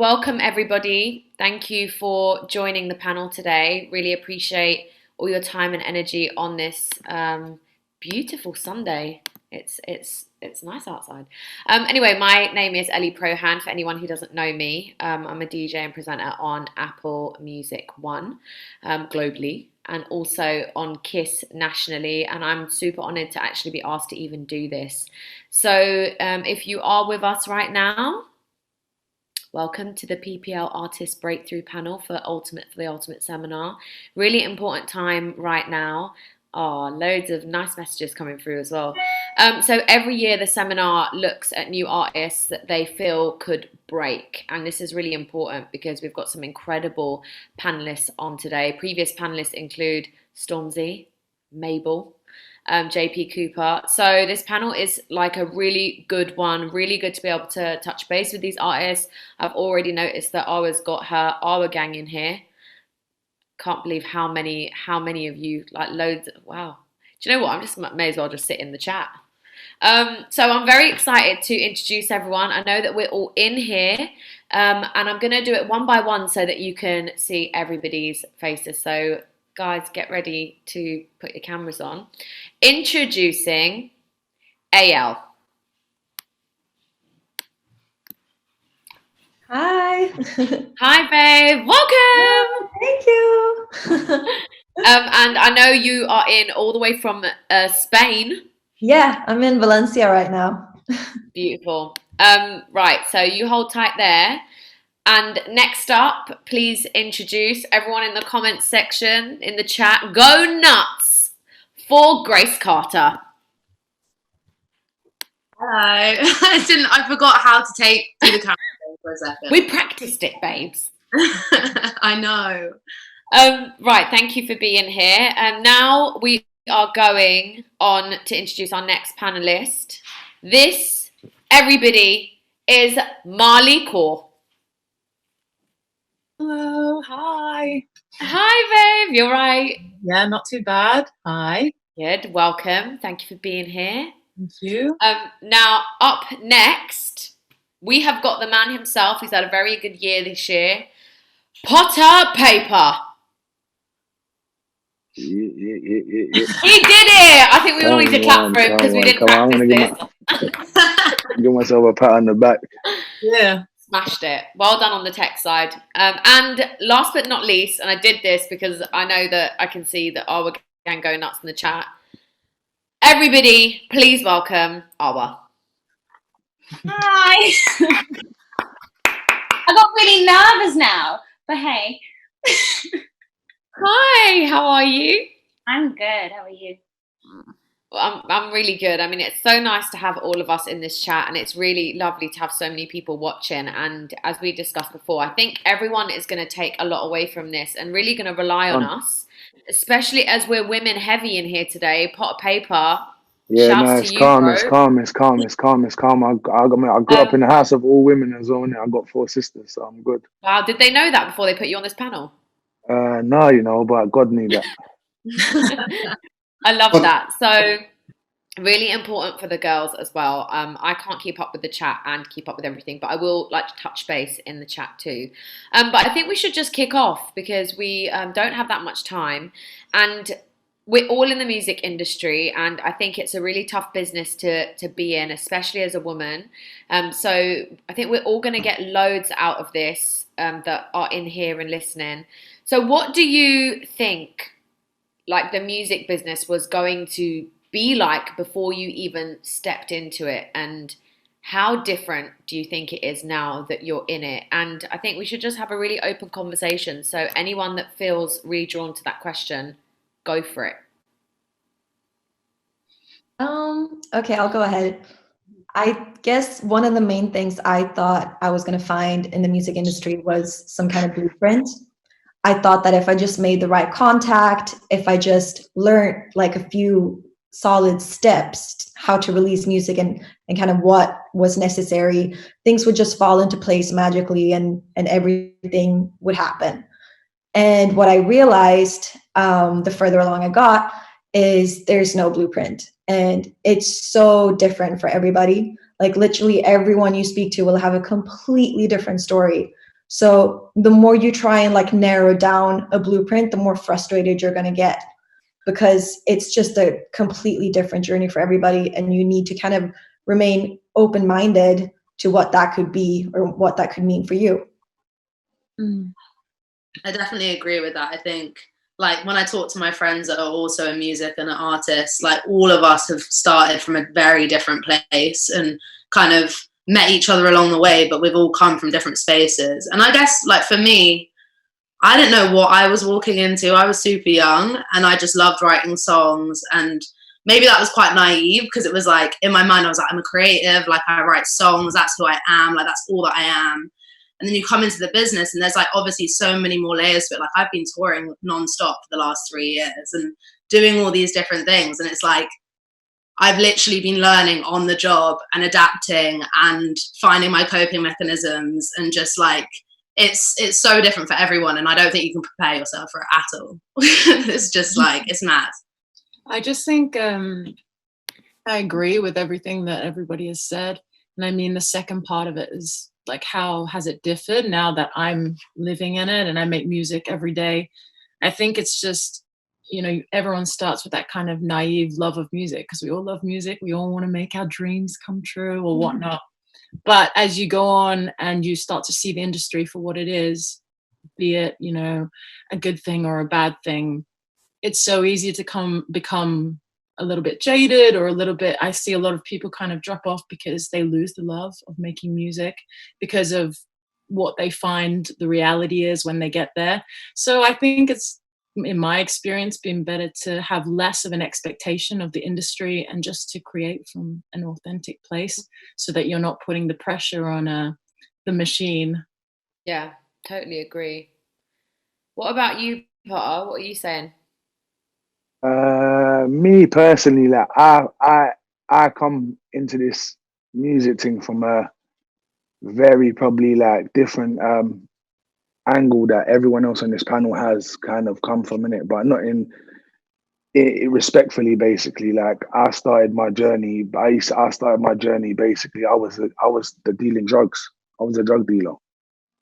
welcome everybody. Thank you for joining the panel today. Really appreciate all your time and energy on this beautiful Sunday. It's nice outside. Anyway, my name is Ellie Prohan. For anyone who doesn't know me, I'm a DJ and presenter on Apple Music One globally, and also on Kiss nationally. And I'm super honored to actually be asked to even do this. So if you are with us right now, welcome to the PPL Artist Breakthrough Panel for the Ultimate Seminar. Really important time right now. Loads of nice messages coming through as well. So every year the seminar looks at new artists that they feel could break. And this is really important because we've got some incredible panelists on today. Previous panelists include Stormzy, Mabel, JP Cooper. So this panel is like a really good one, really good to be able to touch base with these artists. I've already noticed that Awa's got her Awa gang in here. Can't believe how many of you, like loads. Wow. Do you know what? May as well just sit in the chat. So I'm very excited to introduce everyone. I know that we're all in here, and I'm going to do it one by one so that you can see everybody's faces. So guys, get ready to put your cameras on. Introducing Ayelle. Hi. Hi, babe. Welcome. Thank you. And I know you are in all the way from Spain. Yeah, I'm in Valencia right now. Beautiful. Right, so you hold tight there. And next up, please introduce everyone in the comments section, in the chat. Go nuts for Grace Carter. Hello. I forgot how to do the camera for a second. We practiced it, babes. I know. Right, thank you for being here. And now we are going on to introduce our next panelist. This, everybody, is Mali-koa. Hello, hi. Hi, babe. You're right. Yeah, not too bad. Hi. Good. Welcome. Thank you for being here. Thank you. Now, up next, we have got the man himself. He's had a very good year this year. Payper. Yeah. He did it. I think we all need to clap for him because we didn't practice this. Give myself a pat on the back. Yeah. Smashed it. Well done on the tech side. And last but not least, and I did this because I know that I can see that Awa gang go nuts in the chat. Everybody, please welcome Awa. Hi. I got really nervous now, but hey. Hi, how are you? I'm good. How are you? Well, I'm really good. I mean, it's so nice to have all of us in this chat, and it's really lovely to have so many people watching. And as we discussed before, I think everyone is going to take a lot away from this and really going to rely on us, especially as we're women heavy in here today. Payper. Yeah, no, it's calm. It's calm. I grew up in a house of all women as well. I got 4 sisters, so I'm good. Wow, did they know that before they put you on this panel? No, but God knew that. I love that. So really important for the girls as well. I can't keep up with the chat and keep up with everything, but I will like to touch base in the chat too. But I think we should just kick off because we don't have that much time, and we're all in the music industry, and I think it's a really tough business to be in, especially as a woman. So I think we're all going to get loads out of this that are in here and listening. So what do you think, like, the music business was going to be like before you even stepped into it, and how different do you think it is now that you're in it? And I think we should just have a really open conversation. So anyone that feels really drawn to that question, go for it. Okay, I'll go ahead. I guess one of the main things I thought I was going to find in the music industry was some kind of blueprint. I thought that if I just made the right contact, if I just learned like a few solid steps, how to release music and kind of what was necessary, things would just fall into place magically and everything would happen. And what I realized the further along I got is there's no blueprint. And it's so different for everybody. Like literally everyone you speak to will have a completely different story. So the more you try and like narrow down a blueprint, the more frustrated you're going to get, because it's just a completely different journey for everybody. And you need to kind of remain open-minded to what that could be or what that could mean for you. I definitely agree with that. I think, like, when I talk to my friends that are also in music and are artists, like, all of us have started from a very different place and kind of met each other along the way, but we've all come from different spaces. And I guess, like, for me, I didn't know what I was walking into. I was super young and I just loved writing songs. And maybe that was quite naive, because it was like, in my mind, I was like, I'm a creative, like, I write songs, that's who I am, like, that's all that I am. And then you come into the business and there's like obviously so many more layers to it. Like, I've been touring nonstop for the last 3 years and doing all these different things. And it's like, I've literally been learning on the job and adapting and finding my coping mechanisms, and just like, it's so different for everyone. And I don't think you can prepare yourself for it at all. It's just like, it's mad. I just think I agree with everything that everybody has said. And I mean, the second part of it is like, how has it differed now that I'm living in it and I make music every day? I think it's just, you know, everyone starts with that kind of naive love of music, because we all love music. We all want to make our dreams come true or whatnot. But as you go on and you start to see the industry for what it is, be it, you know, a good thing or a bad thing, it's so easy to become a little bit jaded, or a little bit, I see a lot of people kind of drop off because they lose the love of making music because of what they find the reality is when they get there. So I think it's, in my experience, been better to have less of an expectation of the industry and just to create from an authentic place, so that you're not putting the pressure on the machine. Yeah, totally agree. What about you, Potter? What are you saying? Me personally, like, I come into this music thing from a very probably like different angle that everyone else on this panel has kind of come from in it, but not in it respectfully. Basically, like, I started my journey. I started my journey basically. I was the dealing drugs. I was a drug dealer.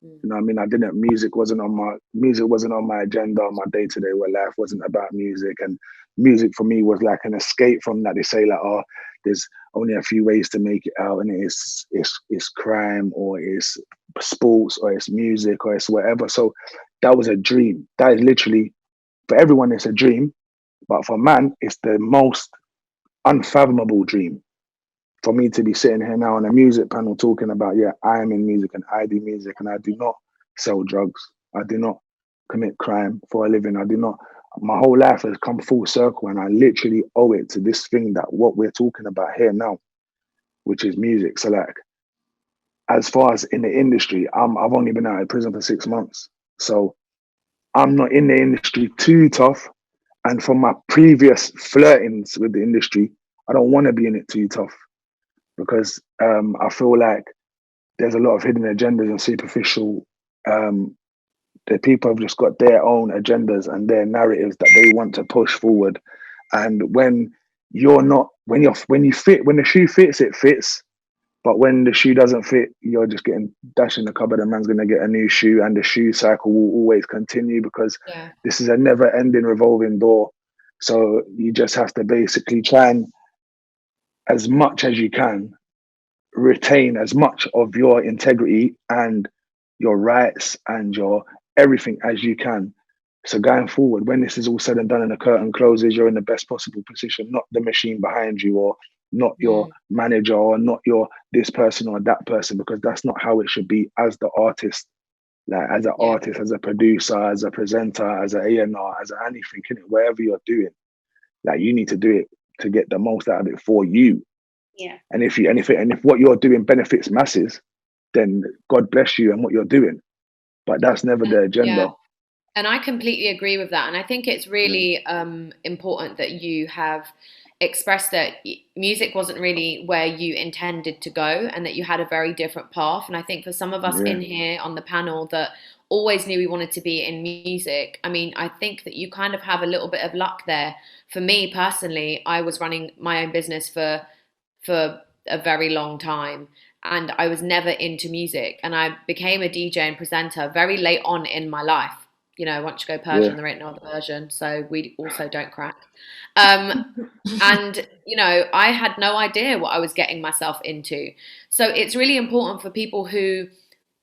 You know what I mean? Music wasn't on my agenda, on my day-to-day, where life wasn't about music. And music for me was like an escape from that. They say like, oh, there's only a few ways to make it out, and it's crime, or it's sports, or it's music, or it's whatever. So that was a dream. That is literally, for everyone, it's a dream. But for man, it's the most unfathomable dream. For me to be sitting here now on a music panel talking about, yeah, I am in music and I do music and I do not sell drugs. I do not commit crime for a living. My whole life has come full circle, and I literally owe it to this thing, that what we're talking about here now, which is music. So like, as far as in the industry, I've only been out of prison for 6 months. So I'm not in the industry too tough. And from my previous flirtings with the industry, I don't want to be in it too tough, because I feel like there's a lot of hidden agendas and superficial. The people have just got their own agendas and their narratives that they want to push forward. And when the shoe fits, it fits. But when the shoe doesn't fit, you're just getting dashed in the cupboard, and man's gonna get a new shoe, and the shoe cycle will always continue, because this is a never-ending revolving door. So you just have to basically try and, as much as you can, retain as much of your integrity and your rights and your everything as you can. So going forward, when this is all said and done and the curtain closes, you're in the best possible position, not the machine behind you, or not your manager, or not your this person or that person, because that's not how it should be as the artist. Like, as an artist, as a producer, as a presenter, as an A&R, as anything, whatever you're doing, like, you need to do it to get the most out of it for you. Yeah. And if what you're doing benefits masses, then God bless you and what you're doing. But that's never the agenda. Yeah. And I completely agree with that. And I think it's really important that you have expressed that music wasn't really where you intended to go, and that you had a very different path. And I think for some of us in here on the panel that always knew we wanted to be in music, I mean, I think that you kind of have a little bit of luck there. For me personally, I was running my own business for a very long time, and I was never into music. And I became a DJ and presenter very late on in my life. You know, once you go Persian, there ain't no other version. So we also don't crack. And, you know, I had no idea what I was getting myself into. So it's really important for people who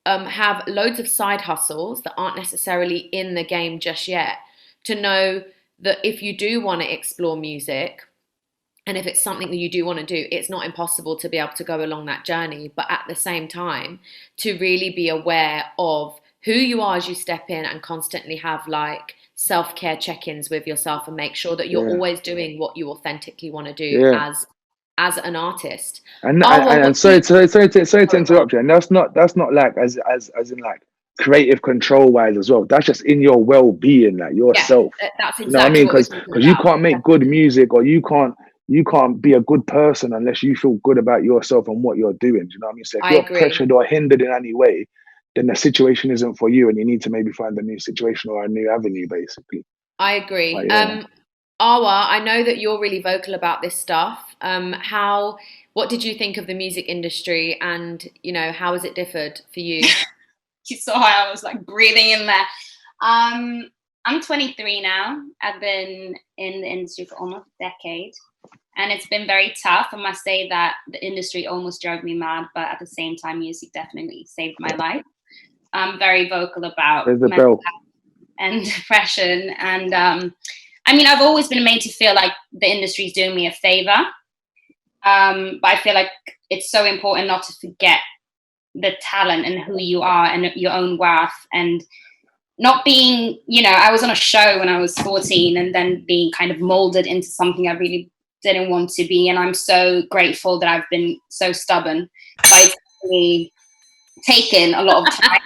have loads of side hustles that aren't necessarily in the game just yet to know that if you do want to explore music, and if it's something that you do want to do, it's not impossible to be able to go along that journey. But at the same time, to really be aware of who you are as you step in and constantly have like self-care check-ins with yourself and make sure that you're always doing what you authentically want to do as an artist. And sorry to interrupt you. And that's not like as in like creative control wise as well. That's just in your well-being, like yourself. That's exactly, you know what I mean? Because you can't make good music, or you can't be a good person unless you feel good about yourself and what you're doing. Do you know what I mean? So if you're pressured or hindered in any way, then the situation isn't for you, and you need to maybe find a new situation or a new avenue, basically. I agree. Like, Awa, I know that you're really vocal about this stuff. What did you think of the music industry, and you know, how has it differed for you? You saw how I was like breathing in there. I'm 23 now. I've been in the industry for almost a decade, and it's been very tough. I must say that the industry almost drove me mad, but at the same time, music definitely saved my life. I'm very vocal about mental health and depression, and I mean, I've always been made to feel like the industry is doing me a favor, but I feel like it's so important not to forget the talent and who you are and your own worth, and not being, you know, I was on a show when I was 14 and then being kind of molded into something I really didn't want to be. And I'm so grateful that I've been so stubborn, but it's really taken a lot of time.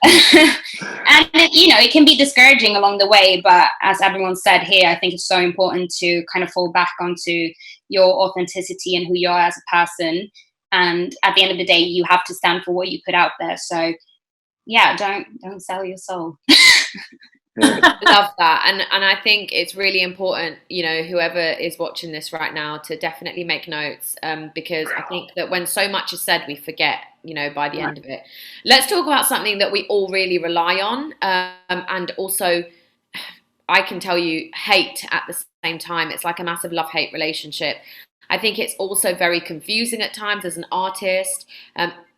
And, you know, it can be discouraging along the way, but as everyone said here, I think it's so important to kind of fall back onto your authenticity and who you are as a person. And at the end of the day, you have to stand for what you put out there. So yeah, don't sell your soul. Love that. And I think it's really important, you know, whoever is watching this right now, to definitely make notes, because I think that when so much is said, we forget, you know, by the end of it. Let's talk about something that we all really rely on, and also I can tell you hate at the same time. It's like a massive love-hate relationship. I think it's also very confusing at times as an artist,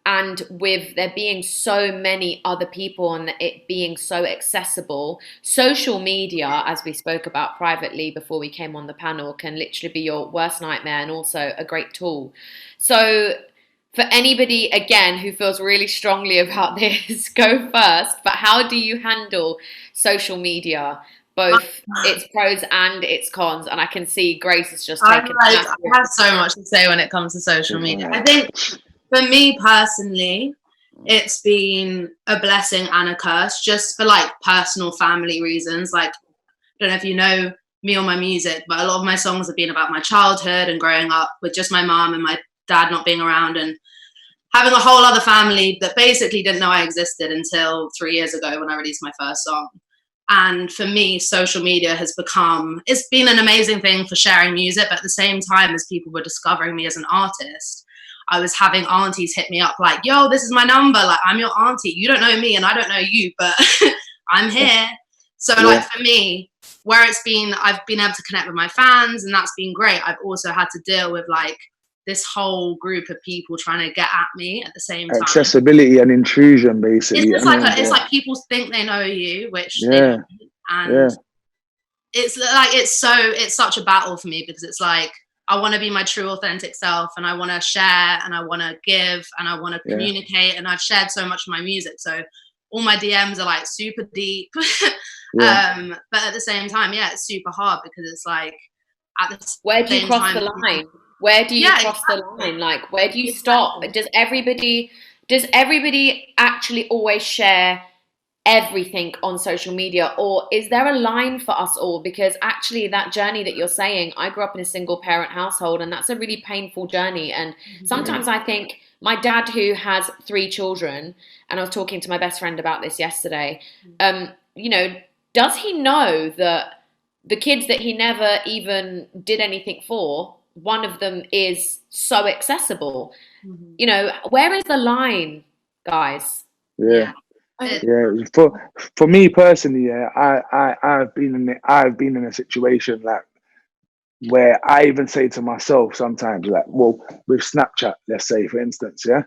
and with there being so many other people and it being so accessible. Social media, as we spoke about privately before we came on the panel, can literally be your worst nightmare and also a great tool. So for anybody, again, who feels really strongly about this, go first. But how do you handle social media? Both its pros and its cons, and I can see Grace is just taking. I have so much to say when it comes to social media. I think for me personally, it's been a blessing and a curse, just for like personal family reasons. Like, I don't know if you know me or my music, but a lot of my songs have been about my childhood and growing up with just my mom and my dad not being around, and having a whole other family that basically didn't know I existed until 3 years ago when I released my first song. And for me, social media has it's been an amazing thing for sharing music, but at the same time as people were discovering me as an artist, I was having aunties hit me up like, yo, this is my number. Like, I'm your auntie. You don't know me and I don't know you, but I'm here. So like for me, where I've been able to connect with my fans, and that's been great. I've also had to deal with like this whole group of people trying to get at me at the same time. Accessibility and intrusion, basically. It's just it's like people think they know you, which they don't. And it's such a battle for me, because it's like I want to be my true authentic self, and I want to share, and I want to give, and I want to communicate, and I've shared so much of my music, so all my DMs are like super deep. But at the same time, it's super hard, because it's like where do you cross the line? Where do you cross the line? Like, where do you stop? Does everybody actually always share everything on social media, or is there a line for us all? Because actually that journey that you're saying, I grew up in a single parent household, and that's a really painful journey. And sometimes I think my dad, who has 3 children, and I was talking to my best friend about this yesterday, you know, does he know that the kids that he never even did anything for, one of them is so accessible? you know, where is the line, guys? Yeah. It- Yeah, for me personally, yeah, I've been in a situation like where I even say to myself sometimes, like, well, with Snapchat, let's say for instance, yeah,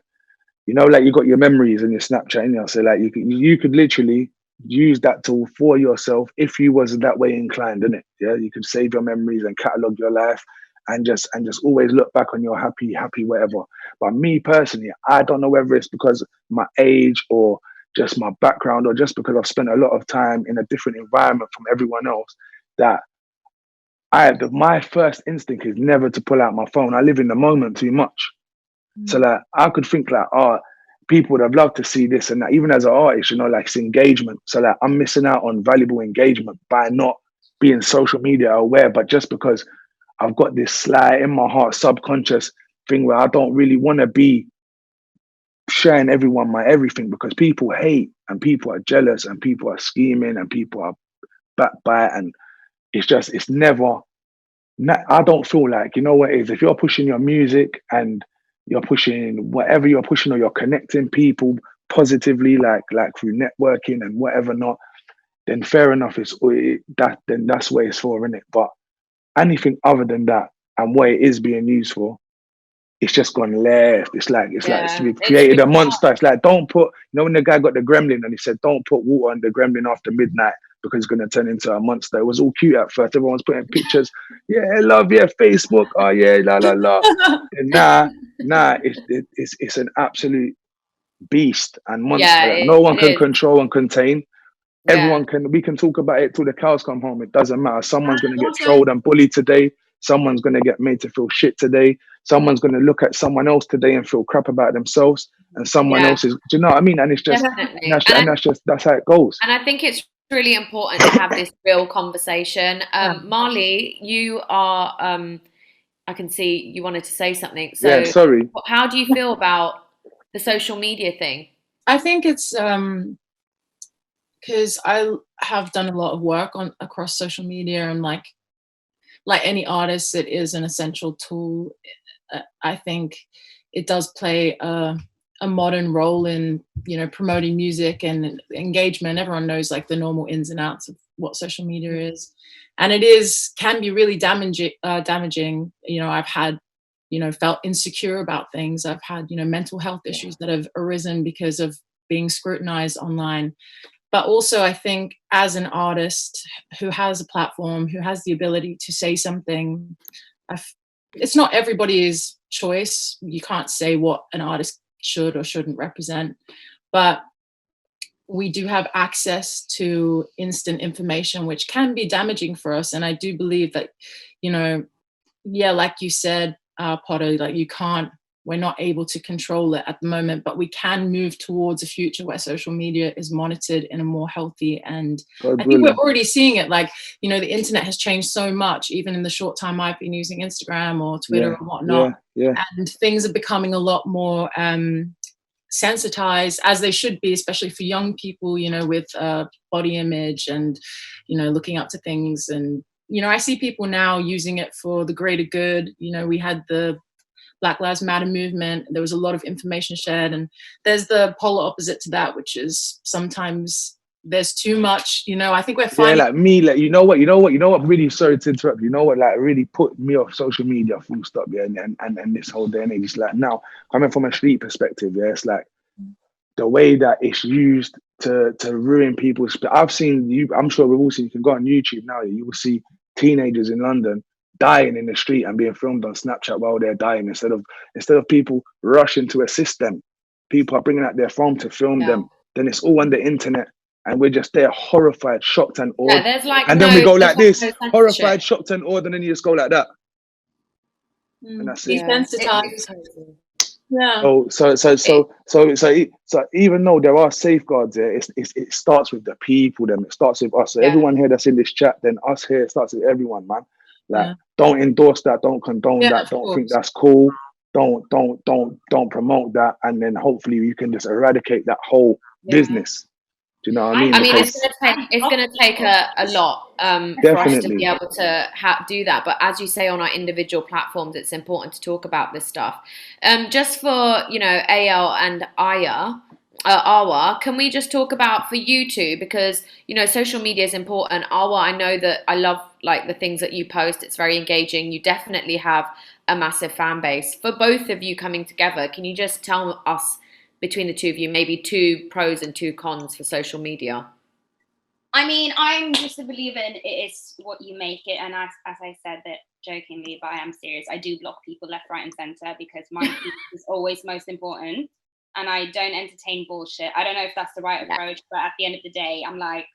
you know, like you got your memories in your Snapchat, you know, so like you could literally use that tool for yourself if you was that way inclined, innit? Yeah, you could save your memories and catalog your life and just always look back on your happy whatever. But me personally, I don't know whether it's because my age or just my background or just because I've spent a lot of time in a different environment from everyone else that my first instinct is never to pull out my phone. I live in the moment too much. So like I could think like, oh, people would have loved to see this and that. Even as an artist, you know, like it's engagement. So like I'm missing out on valuable engagement by not being social media aware, but just because I've got this sly in my heart subconscious thing where I don't really want to be sharing everyone my everything because people hate and people are jealous and people are scheming and people are backbite and it's never. I don't feel like, you know what it is, if you're pushing your music and you're pushing whatever you're pushing or you're connecting people positively, like through networking and whatever not, then fair enough. Then that's what it's for, isn't it? But anything other than that and what it is being used for, it's just gone left. It's like we've created a monster. It's like don't put, you know, when the guy got the gremlin and he said don't put water on the gremlin after midnight because it's gonna turn into a monster. It was all cute at first. Everyone's putting pictures. Yeah, love, yeah, Facebook. Oh yeah, la la la. And nah, it's an absolute beast and monster that no one can control and contain. We can talk about it till the cows come home. It doesn't matter. Someone's gonna get trolled and bullied today. Someone's gonna get made to feel shit today. Someone's gonna look at someone else today and feel crap about themselves. And someone else is, do you know what I mean? And it's just, Definitely. that's how it goes. And I think it's really important to have this real conversation. Mali, you are, I can see you wanted to say something. So Yeah, sorry. how do you feel about the social media thing? I think it's because I have done a lot of work across social media, and like any artist, it is an essential tool. I think it does play a modern role in, you know, promoting music and engagement. Everyone knows like the normal ins and outs of what social media is, and can be really damaging. You know, I've had, you know, felt insecure about things. I've had, you know, mental health issues that have arisen because of being scrutinized online. But also, I think as an artist who has a platform, who has the ability to say something, it's not everybody's choice. You can't say what an artist should or shouldn't represent, but we do have access to instant information, which can be damaging for us. And I do believe that, you know, yeah, like you said, Potter, like we're not able to control it at the moment, but we can move towards a future where social media is monitored in a more healthy, and I think we're already seeing it. Like, you know, the internet has changed so much, even in the short time I've been using Instagram or Twitter or whatnot. And things are becoming a lot more sensitized, as they should be, especially for young people, you know, with body image and, you know, looking up to things. And, you know, I see people now using it for the greater good. You know, we had the Black Lives Matter movement. There was a lot of information shared, and there's the polar opposite to that, which is sometimes there's too much. You know, I think we're finding. Yeah, like me, like you know what really, sorry to interrupt. You know what, like really put me off social media, full stop. Yeah, and this whole day and age, like now coming from a street perspective, yeah, it's like the way that it's used to ruin people's. I've seen you. I'm sure we've all seen. You can go on YouTube now. You will see teenagers in London dying in the street and being filmed on Snapchat while they're dying, instead of people rushing to assist them. People are bringing out their phone to film them. Then it's all on the internet, and we're just there horrified, shocked and awed. And then we go like this, horrified, shocked and awed, and then you just go like that. And that's it. Desensitized. Yeah. So even though there are safeguards there, it starts with the people. Then it starts with us. So everyone here that's in this chat, then us here, it starts with everyone, man. Like, don't endorse that, don't condone that, don't think that's cool, don't promote that, and then hopefully you can just eradicate that whole business. Do you know what I mean? I mean, Because it's gonna take a lot for us to be able to do that. But as you say, on our individual platforms, it's important to talk about this stuff. Just for Ayelle and Awa, can we just talk about for you two, because social media is important. Awa, I know that I love like the things that you post. It's very engaging. You definitely have a massive fan base. For both of you coming together, can you just tell us, between the two of you, maybe 2 pros and 2 cons for social media? I mean, I'm just a believer in it is what you make it. And as I said that jokingly, but I am serious, I do block people left, right, and center because my peace is always most important. And I don't entertain bullshit. I don't know if that's the right approach, but at the end of the day, I'm like,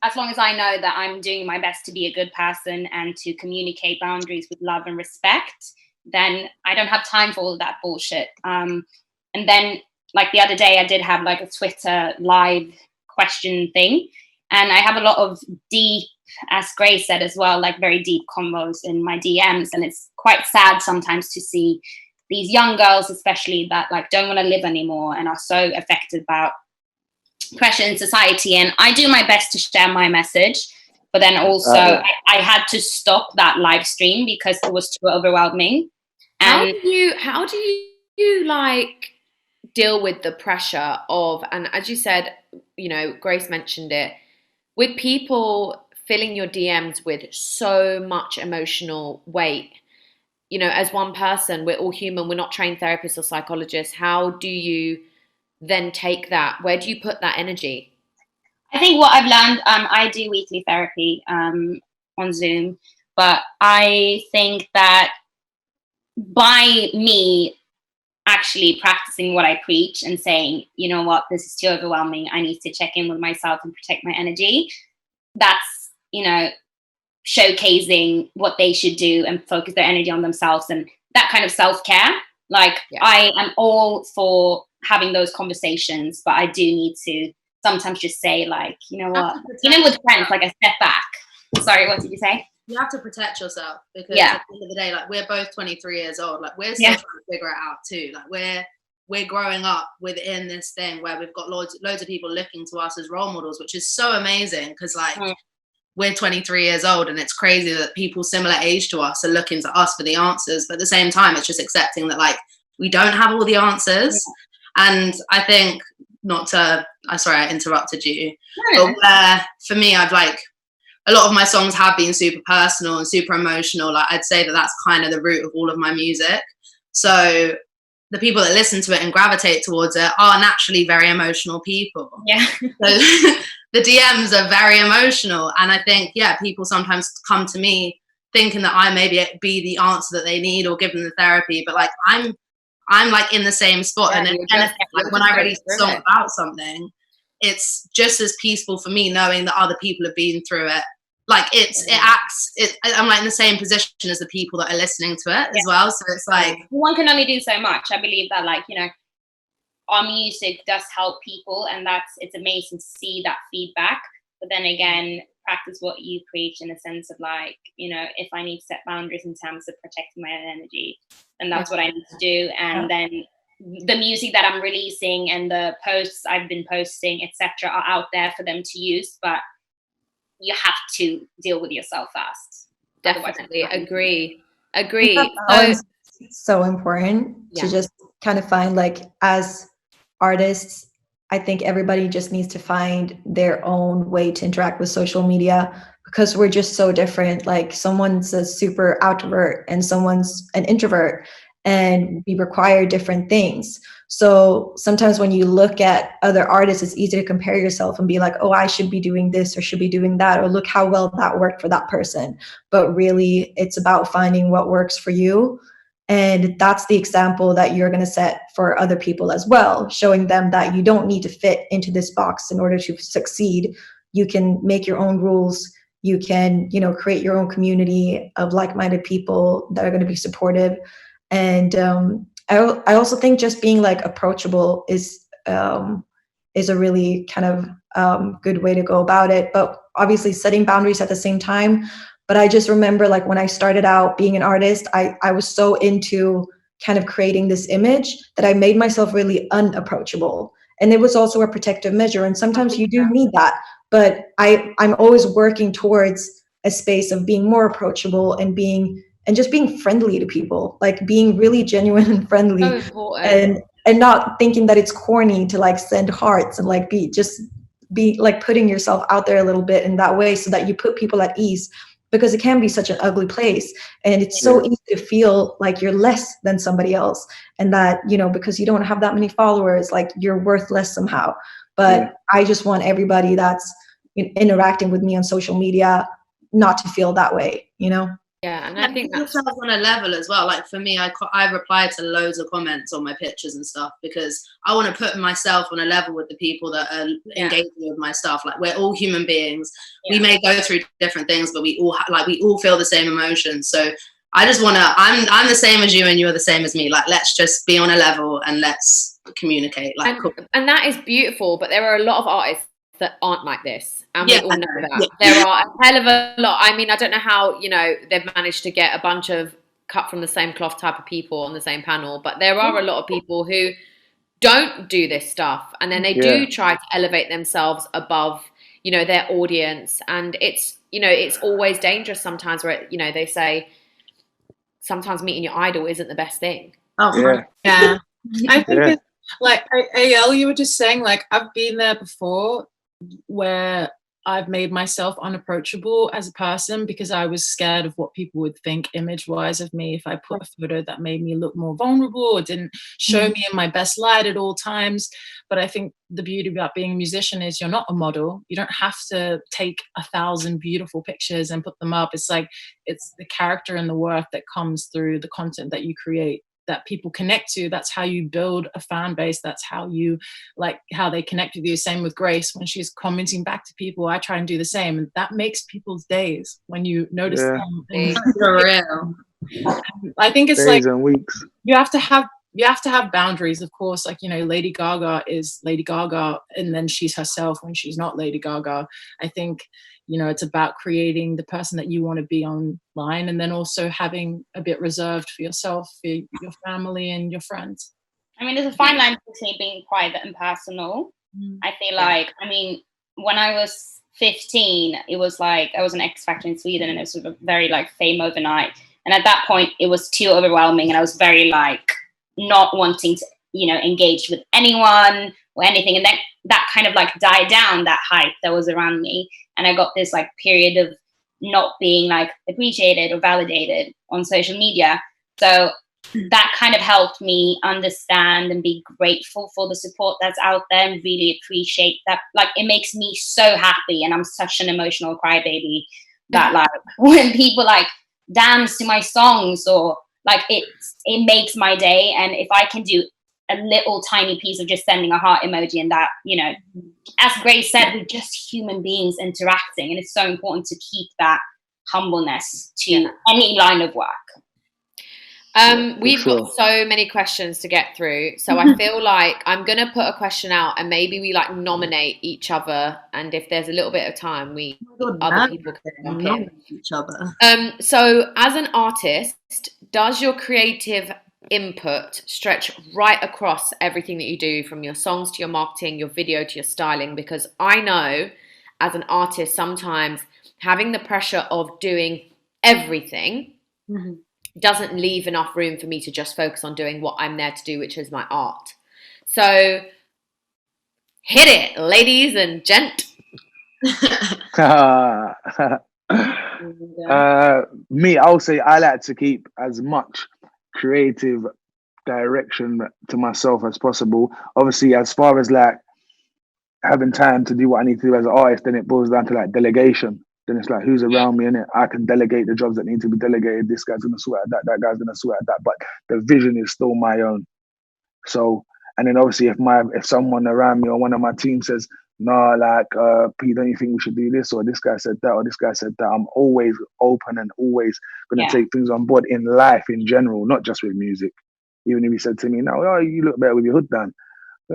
as long as I know that I'm doing my best to be a good person and to communicate boundaries with love and respect, then I don't have time for all that bullshit. And then, like the other day, I did have like a Twitter live question thing. And I have a lot of deep, as Grace said as well, like very deep combos in my DMs. And it's quite sad sometimes to see these young girls, especially, that like don't want to live anymore and are so affected about pressure in society. And I do my best to share my message. But then also I had to stop that live stream because it was too overwhelming. And how do you like deal with the pressure of, and as you said, Grace mentioned it, with people filling your DMs with so much emotional weight? As one person, we're all human, we're not trained therapists or psychologists. How do you then take that? Where do you put that energy? I think what I've learned, I do weekly therapy on Zoom, but I think that by me actually practicing what I preach and saying, you know what, this is too overwhelming, I need to check in with myself and protect my energy, that's, showcasing what they should do and focus their energy on themselves and that kind of self-care. Like, I am all for having those conversations, but I do need to sometimes just say, like, you know what, even with friends, like, I step back. Sorry, what did you say? You have to protect yourself because at the end of the day, like, we're both 23 years old. Like, we're still trying to figure it out too. Like, we're growing up within this thing where we've got loads of people looking to us as role models, which is so amazing because, like, we're 23 years old and it's crazy that people similar age to us are looking to us for the answers. But at the same time, it's just accepting that, like, we don't have all the answers. And I think, sorry, I interrupted you. But where, for me, I've like, a lot of my songs have been super personal and super emotional. Like, I'd say that that's kind of the root of all of my music. So the people that listen to it and gravitate towards it are naturally very emotional people. Yeah. So the DMs are very emotional. And I think, people sometimes come to me thinking that I maybe be the answer that they need or give them the therapy. But like, I'm like in the same spot. And like, when I release a song about something, it's just as peaceful for me knowing that other people have been through it. Like, I'm like in the same position as the people that are listening to it as well. So it's like, one can only do so much. I believe that, like, our music does help people, and it's amazing to see that feedback. But then again, practice what you preach in the sense of, like, if I need to set boundaries in terms of protecting my own energy, then that's what I need to do. And then the music that I'm releasing and the posts I've been posting, etc., are out there for them to use, but you have to deal with yourself first. Definitely agree. So important to just kind of find, like, as artists, I think everybody just needs to find their own way to interact with social media because we're just so different. Like, someone's a super outrovert and someone's an introvert, and we require different things. So sometimes when you look at other artists, it's easy to compare yourself and be like, oh, I should be doing this or should be doing that, or look how well that worked for that person. But really, it's about finding what works for you. And that's the example that you're going to set for other people as well, showing them that you don't need to fit into this box in order to succeed. You can make your own rules. You can, create your own community of like-minded people that are going to be supportive. And I also think just being, like, approachable is a really kind of good way to go about it. But obviously setting boundaries at the same time. But I just remember, like, when I started out being an artist, I was so into kind of creating this image that I made myself really unapproachable. And it was also a protective measure. And sometimes you do need that. But I'm always working towards a space of being more approachable and just being friendly to people, like being really genuine and friendly. So important. And not thinking that it's corny to like send hearts and like be like putting yourself out there a little bit in that way, so that you put people at ease, because it can be such an ugly place, and it's so easy to feel like you're less than somebody else, and that, you know, because you don't have that many followers, like you're worth less somehow. But I just want everybody that's interacting with me on social media not to feel that way, you know? Yeah, and I think that's on a level as well. Like for me, I reply to loads of comments on my pictures and stuff, because I want to put myself on a level with the people that are engaging with my stuff. Like we're all human beings. We may go through different things, but we all feel the same emotions. So I just want to. I'm the same as you, and you're the same as me. Like let's just be on a level and let's communicate. Like and that is beautiful. But there are a lot of artists that aren't like this, and we all know that. There are a hell of a lot. I mean, I don't know how, you know, they've managed to get a bunch of cut from the same cloth type of people on the same panel, but there are a lot of people who don't do this stuff, and then they do try to elevate themselves above, you know, their audience. And it's, you know, it's always dangerous sometimes, where, you know, they say sometimes meeting your idol isn't the best thing. I think it's like Ayelle, you were just saying, like I've been there before, where I've made myself unapproachable as a person because I was scared of what people would think image-wise of me if I put a photo that made me look more vulnerable or didn't show me in my best light at all times. But I think the beauty about being a musician is you're not a model. You don't have to take 1,000 beautiful pictures and put them up. It's like, it's the character and the work that comes through the content that you create, that people connect to. That's how you build a fan base. That's how you, like, how they connect with you. Same with Grace, when she's commenting back to people, I try and do the same, and that makes people's days when you notice them. For real. I think it's days like and weeks. you have to have boundaries, of course. Like, you know, Lady Gaga is Lady Gaga, and then she's herself when she's not Lady Gaga. I think, you know, it's about creating the person that you want to be online, and then also having a bit reserved for yourself, for your family and your friends. I mean, there's a fine line between being private and personal. I feel like, I mean, when I was 15, it was like I was an X Factor in Sweden, and it was sort of very like fame overnight. And at that point, it was too overwhelming, and I was very like not wanting to, you know, engage with anyone or anything. And then that kind of like died down, that hype that was around me. And I got this like period of not being like appreciated or validated on social media. So that kind of helped me understand and be grateful for the support that's out there, and really appreciate that. Like, it makes me so happy, and I'm such an emotional crybaby that like when people like dance to my songs, or like it makes my day. And if I can do a little tiny piece of just sending a heart emoji, and that, you know, as Grace said, we're just human beings interacting, and it's so important to keep that humbleness to any line of work. We've got so many questions to get through, so I feel like I'm gonna put a question out, and maybe we like nominate each other, and if there's a little bit of time, other people can nominate each other. So as an artist, does your creative input stretch right across everything that you do, from your songs to your marketing, your video to your styling? Because I know as an artist, sometimes having the pressure of doing everything doesn't leave enough room for me to just focus on doing what I'm there to do, which is my art. So hit it, ladies and gent. Me, I'll say I like to keep as much creative direction to myself as possible. Obviously, as far as like having time to do what I need to do as an artist, then it boils down to like delegation. Then it's like, who's around me, innit? I can delegate the jobs that need to be delegated. This guy's gonna sort out that guy's gonna sort out that. But the vision is still my own. So, and then obviously if someone around me or one of my team says, no, like, Pete, don't you think we should do this? Or this guy said that, or this guy said that. I'm always open and always gonna take things on board in life in general, not just with music. Even if he said to me, no, oh, you look better with your hood down.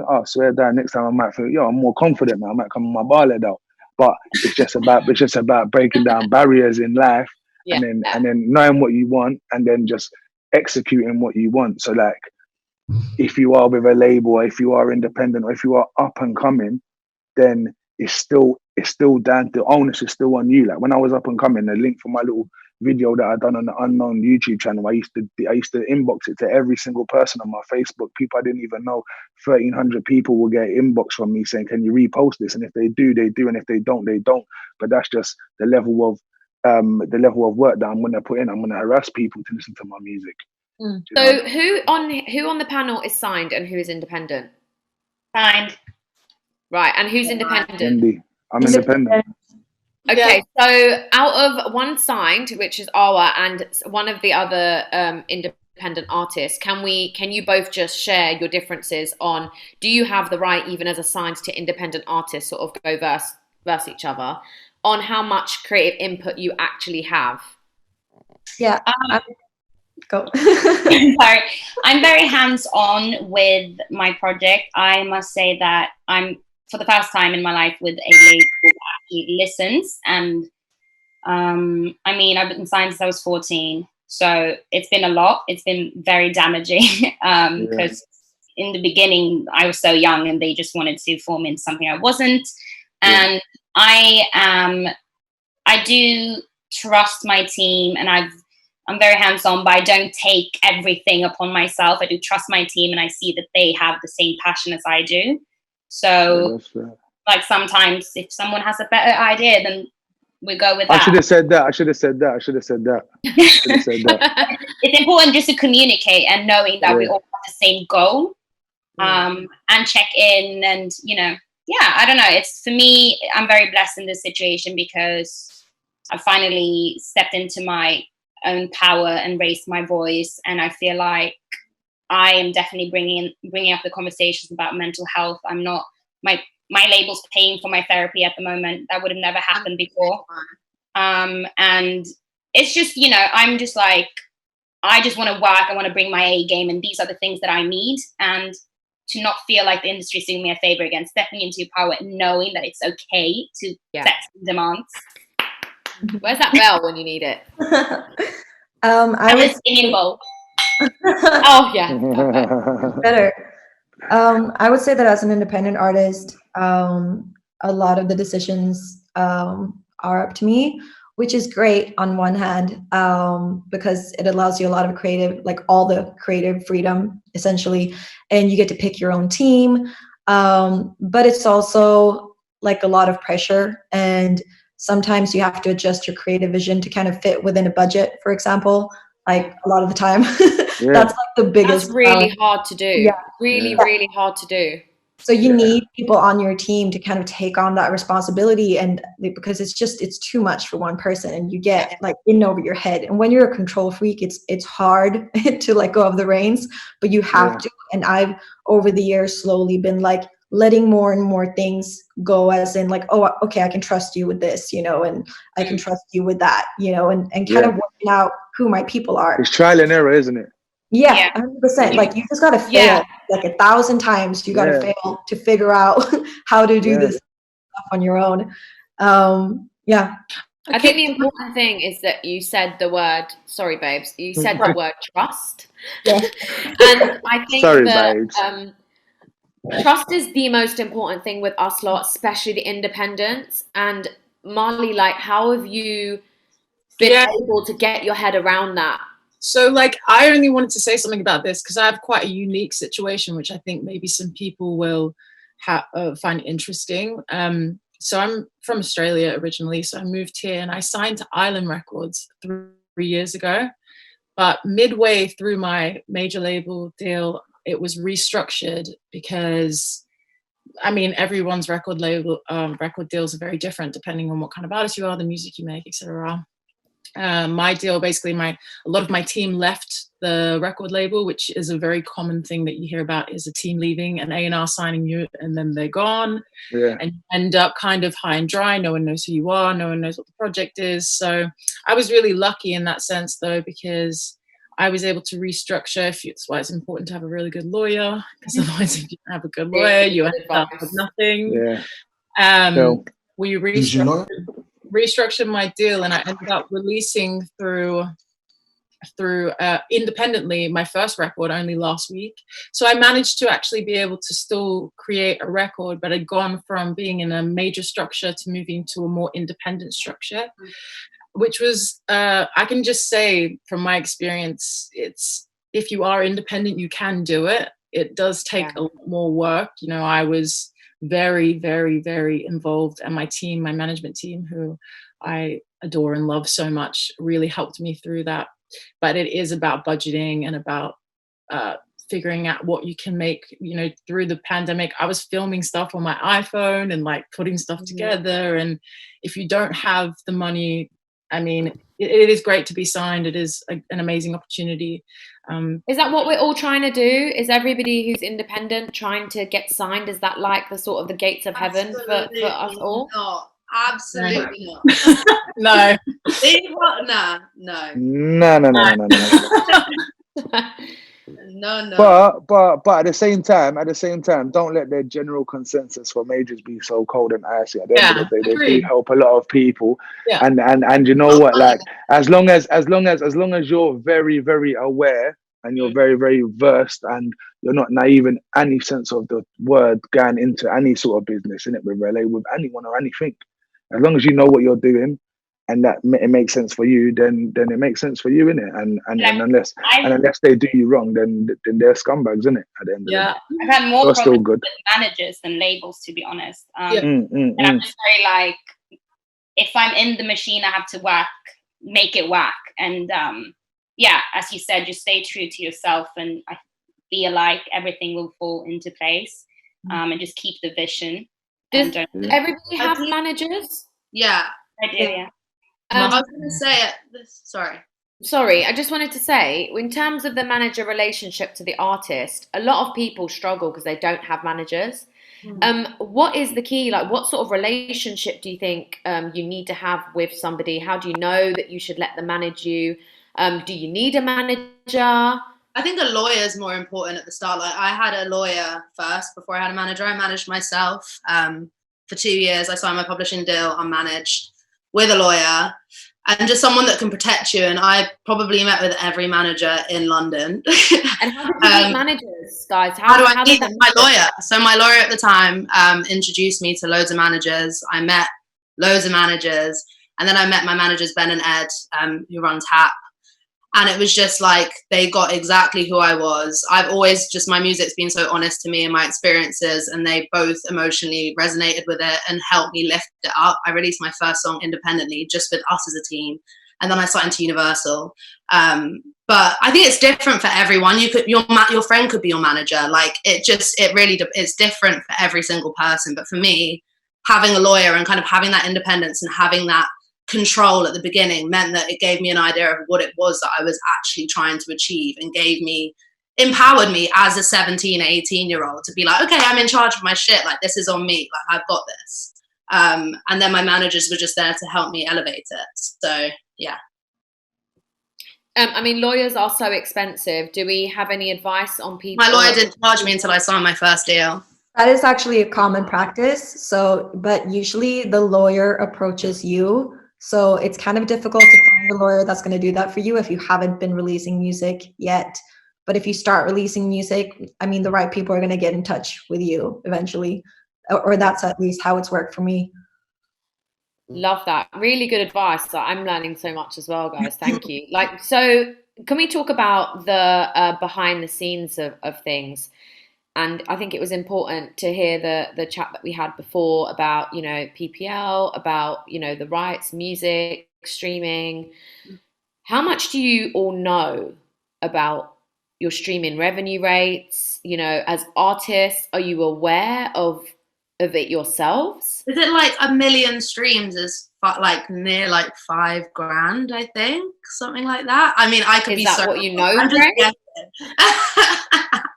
Oh, swear down, next time I might feel, I'm more confident now. I might come with my bar led out. But it's just about breaking down barriers in life, and then knowing what you want, and then just executing what you want. So like, if you are with a label, or if you are independent, or if you are up and coming, then it's still down. The onus is still on you. Like when I was up and coming, the link for my little video that I done on the Unknown YouTube channel, I used to inbox it to every single person on my Facebook. People I didn't even know. 1,300 people will get inbox from me saying, "Can you repost this?" And if they do, they do, and if they don't, they don't. But that's just the level of work that I'm going to put in. I'm going to harass people to listen to my music. So who on the panel is signed and who is independent? Signed. Right, and who's independent? Wendy, I'm independent. Okay, so out of one signed, which is Awa, and one of the other independent artists, can you both just share your differences on, do you have the right, even as a signed to independent artist, sort of go verse each other on how much creative input you actually have? Yeah. Go. Sorry, I'm very hands-on with my project. I must say that I'm, for the first time in my life, with a label that actually listens. And I mean, I've been signed since I was 14, so it's been a lot. It's been very damaging because in the beginning I was so young and they just wanted to form into something I wasn't. And I do trust my team, and I'm very hands-on, but I don't take everything upon myself. I do trust my team, and I see that they have the same passion as I do. So, like, sometimes if someone has a better idea, then we go with that. I should have said that. It's important just to communicate and knowing that we all have the same goal, and check in, and I don't know. It's, for me, I'm very blessed in this situation because I finally stepped into my own power and raised my voice, and I feel like I am definitely bringing up the conversations about mental health. I'm not, my label's paying for my therapy at the moment. That would have never happened before. And it's just, I'm just like, I just want to work. I want to bring my A game, and these are the things that I need. And to not feel like the industry is doing me a favor again, stepping into your power and knowing that it's okay to set demands. Where's that bell when you need it? I was singing bowl. Oh yeah, better. I would say that as an independent artist, a lot of the decisions are up to me, which is great on one hand, because it allows you a lot of creative, like all the creative freedom essentially, and you get to pick your own team. But it's also like a lot of pressure, and sometimes you have to adjust your creative vision to kind of fit within a budget, for example, like a lot of the time. That's like the biggest. That's really hard to do. Yeah. Really hard to do. So you need people on your team to kind of take on that responsibility, and because it's too much for one person, and you get like in over your head. And when you're a control freak, it's hard to let go of the reins, but you have to. And I've over the years slowly been like letting more and more things go, as in like, oh, okay, I can trust you with this, and I can trust you with that, and kind of working out who my people are. It's trial and error, isn't it? Yeah, 100%. Like you just gotta fail like 1,000 times. You gotta fail to figure out how to do this stuff on your own. I think the important thing is that you said the word. Sorry, babes. You said the word trust. Yeah. And I think that trust is the most important thing with us lot, especially the independents. And Mali, like, how have you been able to get your head around that? So, like, I only wanted to say something about this because I have quite a unique situation, which I think maybe some people will find interesting. So I'm from Australia originally, so I moved here and I signed to Island Records 3 years ago. But midway through my major label deal, it was restructured because, I mean, everyone's record deals are very different depending on what kind of artist you are, the music you make, etc. My deal, basically, a lot of my team left the record label, which is a very common thing that you hear about, is a team leaving, an A&R signing you, and then they're gone, and you end up kind of high and dry. No one knows who you are. No one knows what the project is. So I was really lucky in that sense, though, because I was able to restructure. That's why it's important to have a really good lawyer, because otherwise, if you don't have a good lawyer, you end up with nothing. We restructured my deal, and I ended up releasing through through independently my first record only last week. So I managed to actually be able to still create a record, but I'd gone from being in a major structure to moving to a more independent structure, which was, I can just say from my experience, it's, if you are independent, you can do it. It does take a lot more work. You know, I was very, very, very involved, and my team, my management team, who I adore and love so much, really helped me through that. But it is about budgeting and about figuring out what you can make. You know, through the pandemic, I was filming stuff on my iPhone and like putting stuff together. And if you don't have the money, I mean, it is great to be signed. It is an amazing opportunity. Is that what we're all trying to do? Is everybody who's independent trying to get signed? Is that like the sort of the gates of heaven for us all? Not. Absolutely not. No. No. No. But at the same time, don't let their general consensus for majors be so cold and icy. At the end of the day, they do help a lot of people. Yeah. And you know what? Like as long as you're very, very aware and you're very, very versed and you're not naive in any sense of the word going into any sort of business, in it, with LA, with anyone or anything. As long as you know what you're doing and that it makes sense for you, then it makes sense for you, innit? And unless they do you wrong, then they're scumbags, innit? At the end of the day. I've had more You're problems still good. with managers than labels, to be honest. And I'm just very like, if I'm in the machine, I have to make it work. And as you said, just stay true to yourself, and I feel like everything will fall into place. And just keep the vision. Does everybody have managers? Yeah. I do, yeah. I was going to say it. Sorry, I just wanted to say, in terms of the manager relationship to the artist, a lot of people struggle because they don't have managers. What is the key? Like, what sort of relationship do you think you need to have with somebody? How do you know that you should let them manage you? Do you need a manager? I think a lawyer is more important at the start. Like, I had a lawyer first before I had a manager. I managed myself for 2 years. I signed my publishing deal unmanaged with a lawyer and just someone that can protect you. And I probably met with every manager in London. And how do you meet managers, guys? How do I meet my lawyer? So my lawyer at the time introduced me to loads of managers. I met loads of managers. And then I met my managers, Ben and Ed, who run Tap. And it was just like, they got exactly who I was. I've always my music's been so honest to me and my experiences, and they both emotionally resonated with it and helped me lift it up. I released my first song independently, just with us as a team. And then I signed to Universal. But I think it's different for everyone. Your friend could be your manager. Like, it's different for every single person. But for me, having a lawyer and kind of having that independence and having that control at the beginning meant that it gave me an idea of what it was that I was actually trying to achieve, and empowered me as a 17, 18-year-old to be like, okay, I'm in charge of my shit. Like, this is on me. Like, I've got this. And then my managers were just there to help me elevate it. So, yeah. I mean, lawyers are so expensive. Do we have any advice on people? My lawyer didn't charge me until I signed my first deal. That is actually a common practice. But usually the lawyer approaches you. So it's kind of difficult to find a lawyer that's going to do that for you if you haven't been releasing music yet. But if you start releasing music, I mean, the right people are going to get in touch with you eventually. Or that's at least how it's worked for me. Love that. Really good advice. I'm learning so much as well, guys. Thank you. So can we talk about the behind the scenes of things? And I think it was important to hear the chat that we had before about, PPL, about, the rights, music, streaming. How much do you all know about your streaming revenue rates? As artists, are you aware of it yourselves? Is it like 1 million streams is like near like $5,000, I think, something like that? I mean, I could be so. What you know? I'm just guessing.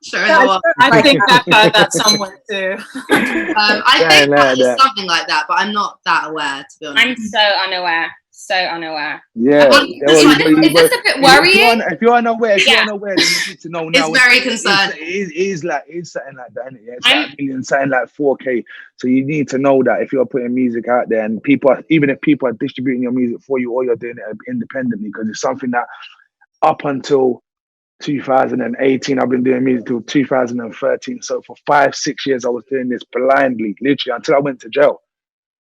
I think I've heard that somewhere too. I think that is something like that, but I'm not that aware, to be honest. I'm so unaware. Yeah. Is this a bit worrying? If you're unaware, then you need to know now. It's very concerning. It's something like that, isn't it? It's like 1 million, something like 4K. So you need to know that if you're putting music out there, and even if people are distributing your music for you, or you're doing it independently, because it's something that up until 2018. I've been doing music till 2013. So for 5-6 years, I was doing this blindly, literally, until I went to jail.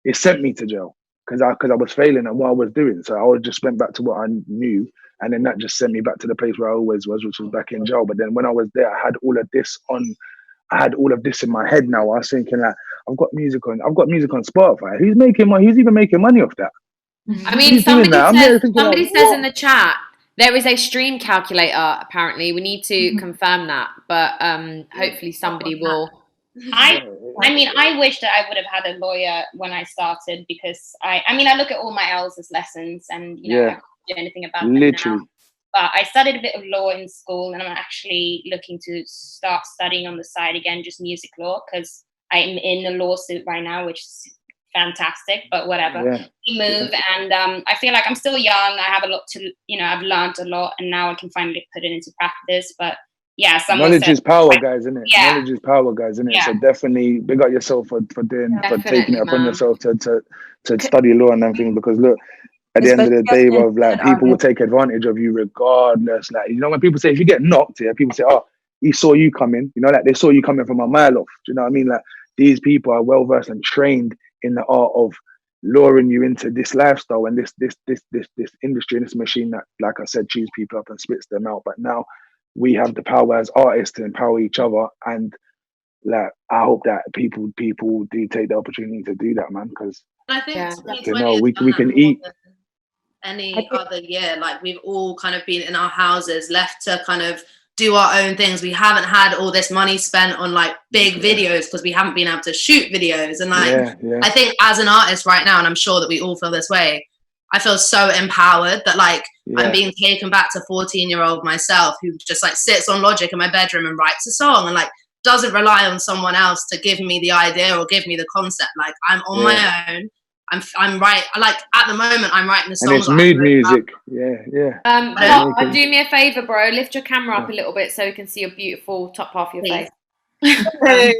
It sent me to jail because I was failing at what I was doing. So I was just went back to what I knew, and then that just sent me back to the place where I always was, which was back in jail. But then when I was there, I had all of this in my head now. I was thinking like, I've got music on Spotify. Who's making money? Who's even making money off that? I mean, Who's doing that? I'm there thinking somebody like, says what? in the chat there is a stream calculator. Apparently, we need to confirm that, but hopefully somebody will. I mean, I wish that I would have had a lawyer when I started, because I mean, I look at all my L's as lessons, and you know, I can't do anything about them Literally. now. But I studied a bit of law in school, and I'm actually looking to start studying on the side again, just music law, because I'm in a lawsuit right now, which is fantastic. But whatever, we move, and I feel like I'm still young. I have a lot to, you know, I've learned a lot, and now I can finally put it into practice. But yeah, knowledge is power, guys, isn't it? Yeah. Knowledge is power, guys, isn't it? Yeah. So definitely big up yourself for taking it upon man. yourself to study law and everything, because look, at the end of the day, bro, like people will take advantage of you regardless. Like, you know, when people say if you get knocked here, people say, oh, he saw you coming, you know, like they saw you coming from a mile off. Do you know what I mean? Like, these people are well versed and trained in the art of luring you into this lifestyle and this industry and this machine that, like I said, chews people up and spits them out. But now we have the power as artists to empower each other, and like I hope that people do take the opportunity to do that, man, because I think Yeah. 2020 you know has we done can that eat. more than any other year. Like, we've all kind of been in our houses, left to kind of do our own things. We haven't had all this money spent on like big videos because we haven't been able to shoot videos. And like, I think as an artist right now, and I'm sure that we all feel this way, I feel so empowered that like I'm being taken back to 14-year-old myself, who just like sits on Logic in my bedroom and writes a song and like doesn't rely on someone else to give me the idea or give me the concept. Like, I'm on my own. I'm right. Like, at the moment, I'm writing the songs. And it's mood music. Yeah. Pop, do me a favor, bro. Lift your camera up a little bit so we can see your beautiful top half of your face. Sorry.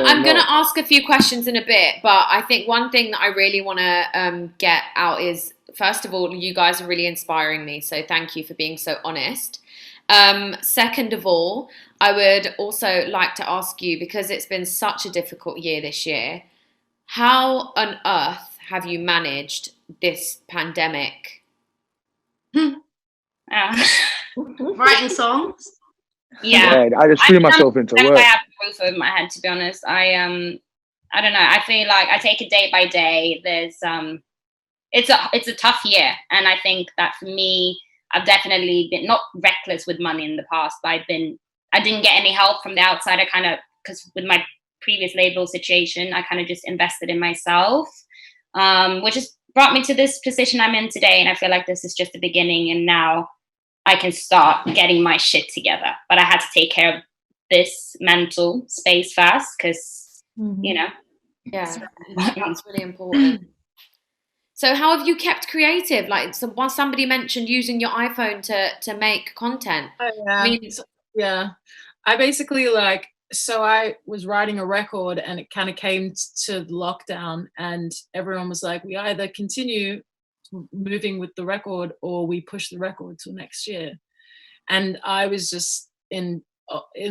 I'm gonna ask a few questions in a bit, but I think one thing that I really want to get out is, first of all, you guys are really inspiring me, so thank you for being so honest. Second of all, I would also like to ask you, because it's been such a difficult year this year, how on earth have you managed this pandemic? Writing songs. Yeah, I just threw myself into work. I have a roof over my head, to be honest. I don't know. I feel like I take it day by day. There's it's a tough year, and I think that for me, I've definitely been not reckless with money in the past, but I didn't get any help from the outside. I kind of, because with my previous label situation, I kind of just invested in myself, which has brought me to this position I'm in today. And I feel like this is just the beginning, and now I can start getting my shit together. But I had to take care of this mental space first, because, you know. Yeah, that's really important. So how have you kept creative? Like, somebody mentioned using your iPhone to make content. Oh, yeah. I mean, I basically so I was writing a record, and it kind of came to lockdown, and everyone was like, we either continue moving with the record or we push the record till next year. And I was just in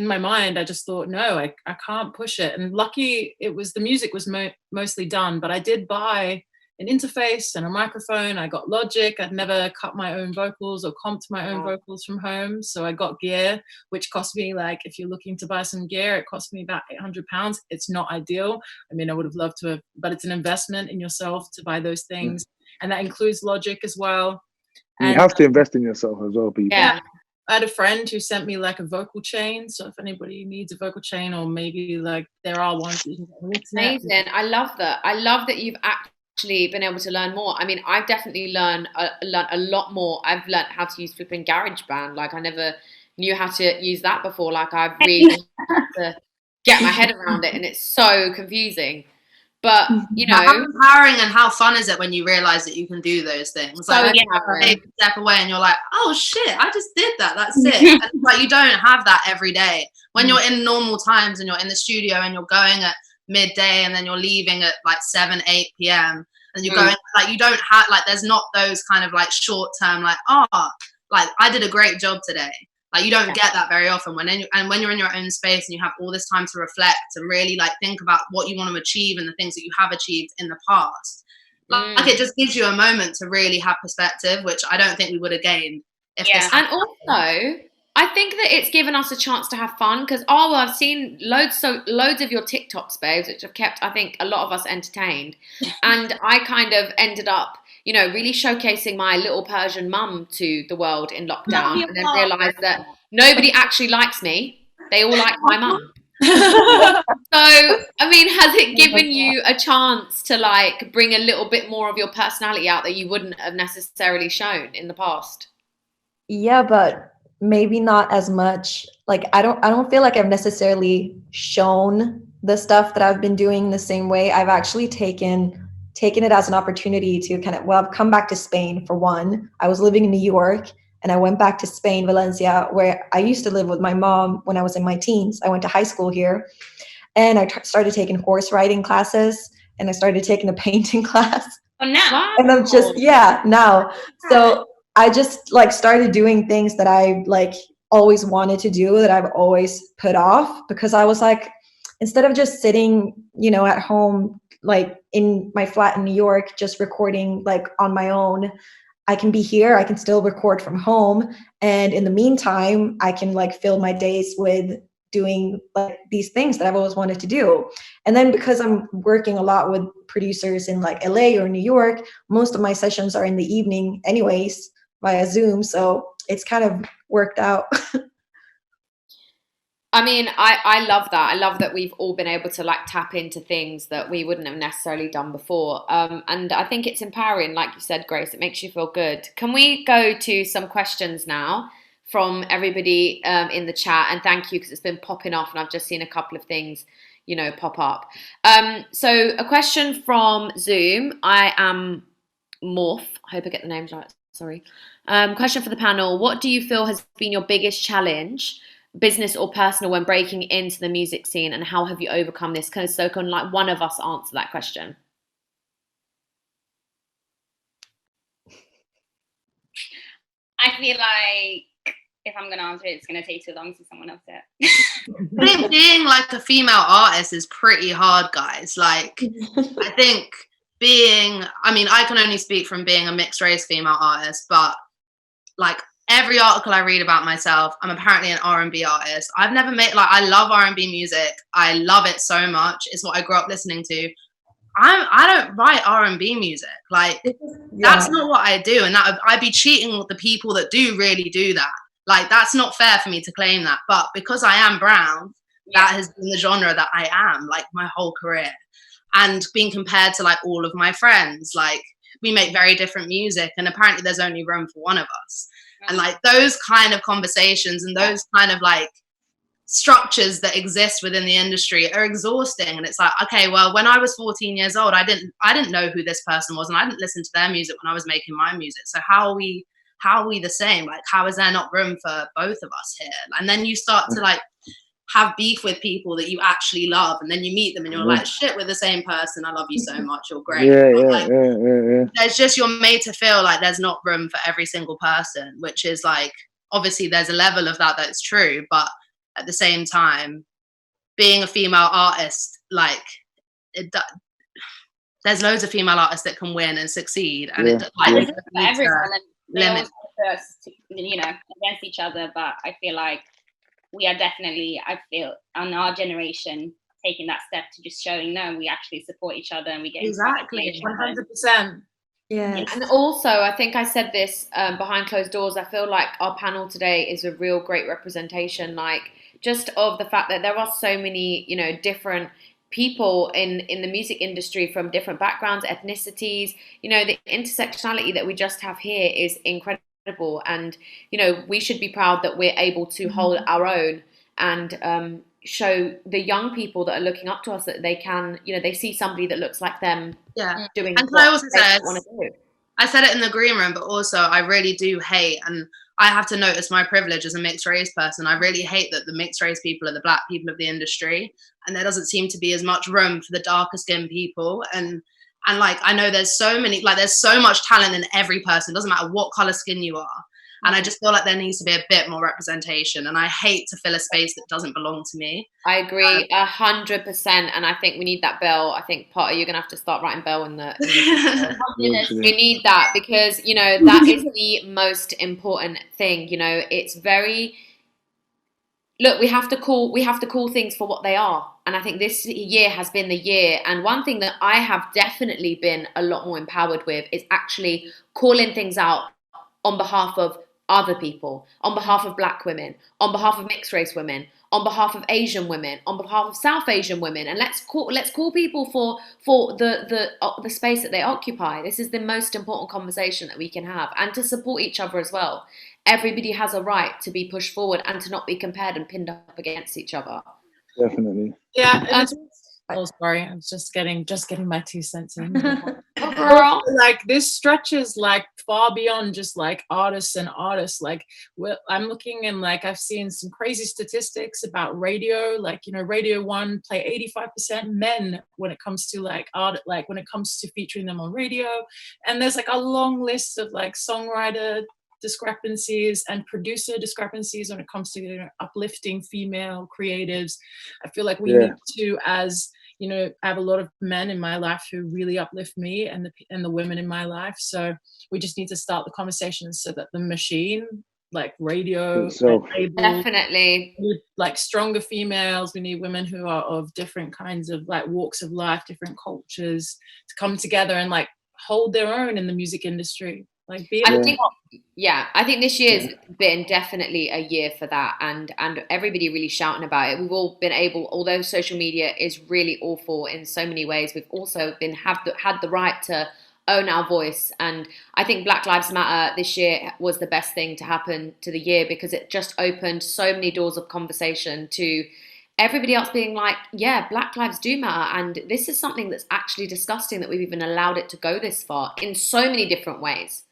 my mind, I just thought, no, I can't push it. And lucky the music was mostly done, but I did buy an interface and a microphone. I got Logic. I'd never cut my own vocals or comped my own vocals from home. So I got gear, which cost me, like, if you're looking to buy some gear, it cost me about £800. It's not ideal. I mean, I would have loved to have, but it's an investment in yourself to buy those things. And that includes Logic as well. You have to invest in yourself as well, people. Yeah. I had a friend who sent me like a vocal chain. So if anybody needs a vocal chain, or maybe like there are ones that you can get on the internet. Amazing. I love that. I love that you've actually been able to learn more. I mean, I've definitely learned a lot more. I've learned how to use flipping GarageBand. Like, I never knew how to use that before. Like, I've really had to get my head around it, and it's so confusing. But, you know, how empowering and how fun is it when you realize that you can do those things? Like, you take a step away and you're like, oh shit, I just did that. That's it. And like, you don't have that every day. When you're in normal times and you're in the studio and you're going at midday and then you're leaving at like 7, 8 p.m. and you're going, like, you don't have, like, there's not those kind of like short term, like, like I did a great job today. Like, you don't get that very often when you're in your own space and you have all this time to reflect and really like think about what you want to achieve and the things that you have achieved in the past. Like it just gives you a moment to really have perspective, which I don't think we would have gained if this and also I think that it's given us a chance to have fun because I've seen loads of your TikToks, babes, which have kept, I think, a lot of us entertained. And I kind of ended up, you know, really showcasing my little Persian mum to the world in lockdown, and then realised that nobody actually likes me. They all like my mum. So, I mean, has it given you a chance to like bring a little bit more of your personality out that you wouldn't have necessarily shown in the past? Yeah, but maybe not as much. Like I don't feel like I've necessarily shown the stuff that I've been doing the same way. I've actually taken it as an opportunity to kind of, well, I've come back to Spain for one. I was living in New York and I went back to Spain, Valencia, where I used to live with my mom when I was in my teens. I went to high school here and I started taking horse riding classes and I started taking a painting class. Oh, now. And I'm just, now. So I just like started doing things that I like always wanted to do, that I've always put off, because I was like, instead of just sitting, you know, at home, like in my flat in New York, just recording like on my own, I can be here, I can still record from home. And in the meantime, I can like fill my days with doing like these things that I've always wanted to do. And then because I'm working a lot with producers in like LA or New York, most of my sessions are in the evening anyways via Zoom. So it's kind of worked out. I mean, I love that. I love that we've all been able to like tap into things that we wouldn't have necessarily done before. And I think it's empowering, like you said, Grace. It makes you feel good. Can we go to some questions now from everybody in the chat? And thank you, because it's been popping off and I've just seen a couple of things, you know, pop up. So a question from Zoom. I am Morph. I hope I get the names right. Sorry. Question for the panel. What do you feel has been your biggest challenge, business or personal, when breaking into the music scene, and how have you overcome this? So can like one of us answer that question? I feel like if I'm going to answer it, it's going to take too long, so someone else it. I think being like a female artist is pretty hard, guys. Like, I think I mean, I can only speak from being a mixed race female artist, but like every article I read about myself, I'm apparently an R&B artist. I've never made, like, I love R&B music. I love it so much. It's what I grew up listening to. I don't write R&B music. Like, that's not what I do. And that I'd be cheating the people that do really do that. Like, that's not fair for me to claim that. But because I am brown, that has been the genre that I am, like, my whole career. And being compared to, like, all of my friends, like, we make very different music. And apparently there's only room for one of us. And, like, those kind of conversations and those kind of, like, structures that exist within the industry are exhausting. And it's like, okay, well, when I was 14 years old, I didn't know who this person was, and I didn't listen to their music when I was making my music. So how are we the same? Like, how is there not room for both of us here? And then you start to like have beef with people that you actually love, and then you meet them and you're like, shit, we're the same person, I love you so much, you're great. There's just, you're made to feel like there's not room for every single person, which is like, obviously there's a level of that's true, but at the same time, being a female artist, like, there's loads of female artists that can win and succeed, and it like everyone limit, you know, against each other. But I feel like we are definitely, I feel, on our generation, taking that step to just showing, no, we actually support each other and we get exactly 100%. Yeah. And also, I think I said this behind closed doors, I feel like our panel today is a real great representation, like, just of the fact that there are so many, you know, different people in the music industry from different backgrounds, ethnicities. You know, the intersectionality that we just have here is incredible. And, you know, we should be proud that we're able to hold our own and show the young people that are looking up to us that they can, you know, they see somebody that looks like them doing and what I also they said, want to do. I said it in the green room, but also I really do hate, and I have to notice my privilege as a mixed race person. I really hate that the mixed race people are the black people of the industry, and there doesn't seem to be as much room for the darker skinned people. And And like, I know there's so much talent in every person. It doesn't matter what color skin you are. And I just feel like there needs to be a bit more representation. And I hate to fill a space that doesn't belong to me. I agree 100%. And I think we need that bell. I think, Potter, you're going to have to start writing bell in the we need that, because, you know, that is the most important thing. You know, it's very, look, we have to call things for what they are. And I think this year has been the year. And one thing that I have definitely been a lot more empowered with is actually calling things out on behalf of other people, on behalf of Black women, on behalf of mixed race women, on behalf of Asian women, on behalf of South Asian women, and let's call people for the space that they occupy. This is the most important conversation that we can have, and to support each other as well. Everybody has a right to be pushed forward and to not be compared and pinned up against each other. Definitely. Yeah. Oh, sorry, I was just getting my 2 cents in. Like, this stretches like far beyond just like artists. Like, I'm looking, and like, I've seen some crazy statistics about radio. Like, you know, Radio 1 play 85% men when it comes to like art, like when it comes to featuring them on radio. And there's like a long list of like songwriter discrepancies and producer discrepancies when it comes to, you know, uplifting female creatives. I feel like we need to, as you know, I have a lot of men in my life who really uplift me and the women in my life. So we just need to start the conversation so that the machine, like radio, definitely, we need, like, stronger females. We need women who are of different kinds of like walks of life, different cultures, to come together and like hold their own in the music industry. Like, I think this year's been definitely a year for that, and everybody really shouting about it. We've all been able, although social media is really awful in so many ways, we've also had the right to own our voice. And I think Black Lives Matter this year was the best thing to happen to the year, because it just opened so many doors of conversation to everybody else being like, yeah, Black lives do matter. And this is something that's actually disgusting that we've even allowed it to go this far in so many different ways.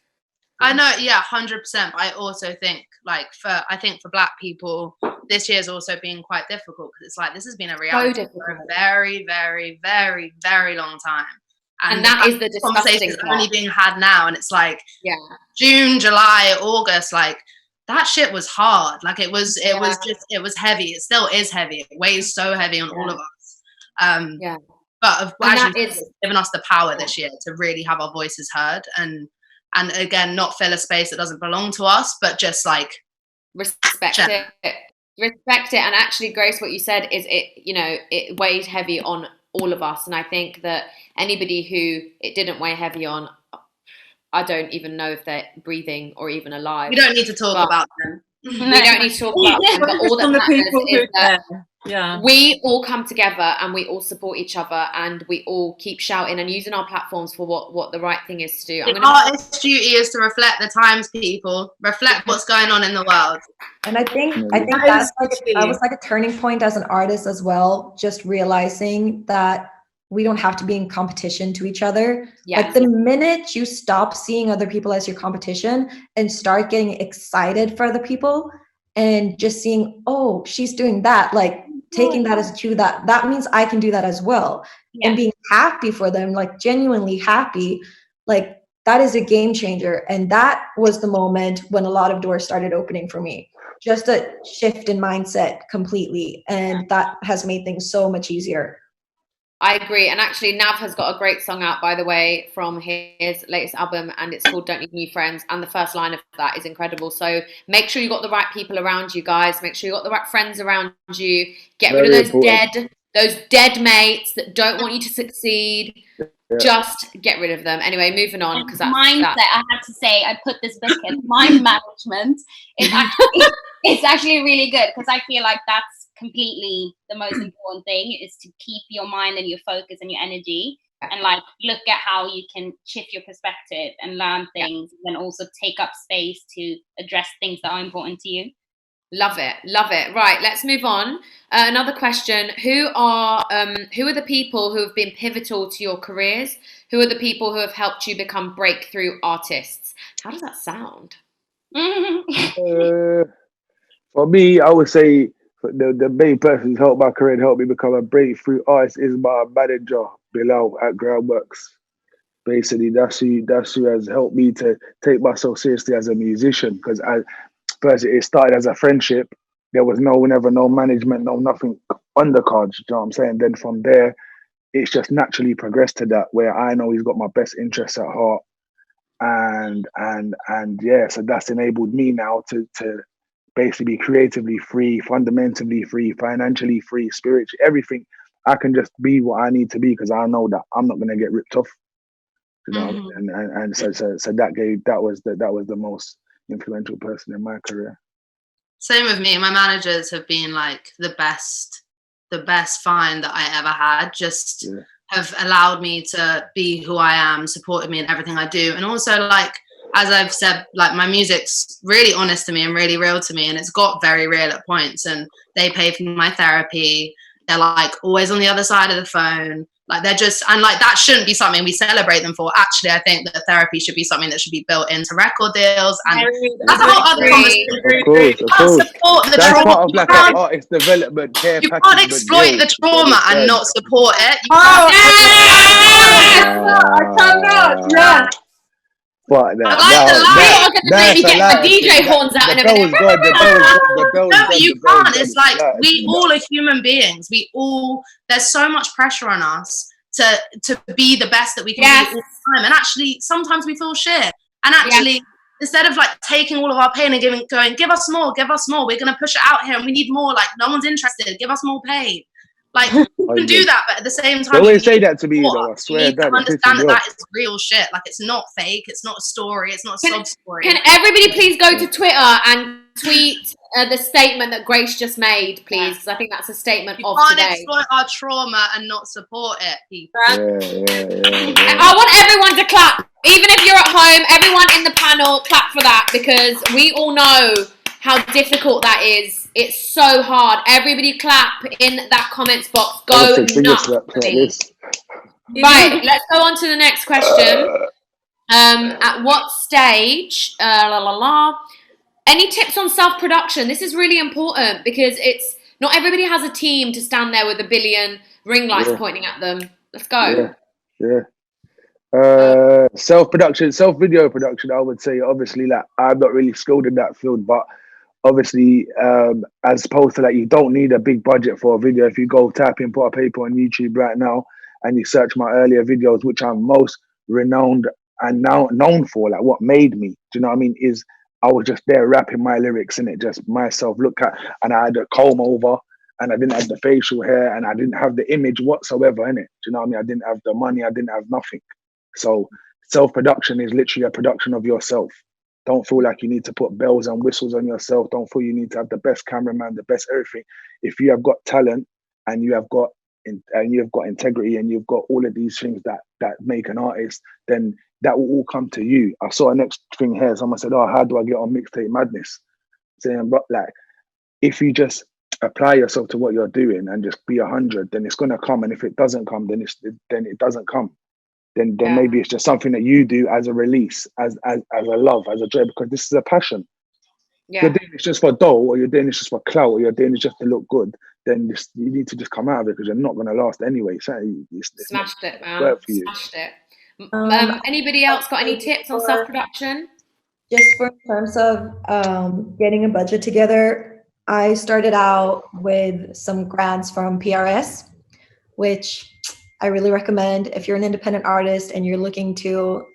I know, 100%. But I also think, like, for Black people, this year's also been quite difficult, because it's like, this has been a reality for a very, very, very, very long time. And that is the disgusting part. Only being had now, and it's like, June, July, August, like, that shit was hard. Like, it was heavy. It still is heavy. It weighs so heavy on all of us. But it's given us the power this year to really have our voices heard, and again, not fill a space that doesn't belong to us, but just like respect it. And actually, Grace, what you said is, it weighed heavy on all of us. And I think that anybody who it didn't weigh heavy on, I don't even know if they're breathing or even alive. We don't need to talk about them. We don't need to talk about them, but all that matters is that we all come together and we all support each other, and we all keep shouting and using our platforms for what the right thing is to do. The artist's duty is to reflect the times, people. Reflect what's going on in the world. And I think that was like a turning point as an artist as well, just realizing that we don't have to be in competition to each other. Like, the minute you stop seeing other people as your competition and start getting excited for other people and just seeing, oh, she's doing that, like taking that as a cue, that means I can do that as well. And being happy for them, like genuinely happy, like that is a game changer. And that was the moment when a lot of doors started opening for me. Just a shift in mindset completely. And that has made things so much easier. I agree. And actually, Nav has got a great song out, by the way, from his latest album, and it's called Don't Need New Friends. And the first line of that is incredible. So make sure you got the right people around you, guys. Make sure you got the right friends around you. Get rid of those dead mates that don't want you to succeed. Just get rid of them. Anyway, moving on, because mindset. I have to say, I put this book in mind management. It's actually really good, because I feel like that's completely the most important thing, is to keep your mind and your focus and your energy, and like look at how you can shift your perspective and learn things, and also take up space to address things that are important to you. Love it. Right, let's move on. Another question: Who are the people who have been pivotal to your careers? Who are the people who have helped you become breakthrough artists? How does that sound? For me, I would say the main person who's helped my career and helped me become a breakthrough artist is my manager, Bilal, at Groundworks. Basically, that's who has helped me to take myself seriously as a musician. Because first it started as a friendship. There was never no management, no nothing on the cards. You know what I'm saying? Then from there, it's just naturally progressed to that where I know he's got my best interests at heart, and yeah, so that's enabled me now to basically be creatively free, fundamentally free, financially free, spiritually, everything. I can just be what I need to be because I know that I'm not gonna get ripped off. You know, and so that was the most influential person in my career. Same with me. My managers have been like the best find that I ever had. Just have allowed me to be who I am, supported me in everything I do, and also like, as I've said, like my music's really honest to me and really real to me, and it's got very real at points. And they pay for my therapy. They're like always on the other side of the phone. Like they're just, and like that shouldn't be something we celebrate them for. Actually, I think that therapy should be something that should be built into record deals, and that's a whole other conversation. Of course. Support the that's trauma. part of like an artist development care You package. can't exploit the trauma and not support it. But I like the line. Maybe get the DJ horns out and everything. No, but you can't. It's like we all are human beings. We all, there's so much pressure on us to be the best that we can be all the time. And actually, sometimes we feel shit. And actually, instead of like taking all of our pain and going, give us more, we're gonna push it out here, and we need more. Like no one's interested. Give us more pain. Like you can do that, but at the same time, they always say that to me though. I swear, you need to understand that is real shit. Like it's not fake. It's not a story. It's not a sub story. Can everybody please go to Twitter and tweet the statement that Grace just made, please? Because I think that's a statement of today. You can't exploit our trauma and not support it, people. I want everyone to clap. Even if you're at home, everyone in the panel, clap for that, because we all know how difficult that is. It's so hard. Everybody clap in that comments box. Go nuts. Right, let's go on to the next question. At what stage, any tips on self-production? This is really important because it's not everybody has a team to stand there with a billion ring lights pointing at them. Let's go. Self-production, self-video production, I would say, obviously, like I'm not really skilled in that field, but obviously, as opposed to like, you don't need a big budget for a video. If you go type in, put a Payper on YouTube right now, and you search my earlier videos, which I'm most renowned and now known for, like what made me, do you know what I mean? Is I was just there rapping my lyrics in it, just myself. Look at, and I had a comb over, and I didn't have the facial hair, and I didn't have the image whatsoever in it. Do you know what I mean? I didn't have the money, I didn't have nothing. So self-production is literally a production of yourself. Don't feel like you need to put bells and whistles on yourself. Don't feel you need to have the best cameraman, the best everything. If you have got talent and you have got integrity and you've got all of these things that make an artist, then that will all come to you. I saw a next thing here. Someone said, "Oh, how do I get on Mixtape Madness?" Saying, but like, if you just apply yourself to what you're doing and just be 100, then it's gonna come. And if it doesn't come, then it doesn't come. Then maybe it's just something that you do as a release, as a love, as a joy, because this is a passion. If you're doing it just for dough, or you're doing it just for clout, or you're doing it just to look good, then you need to just come out of it because you're not going to last anyway. So it's Smashed it, man. Smashed it. Anybody else got any tips on self-production? Just in terms of getting a budget together, I started out with some grants from PRS, which I really recommend if you're an independent artist and you're looking to,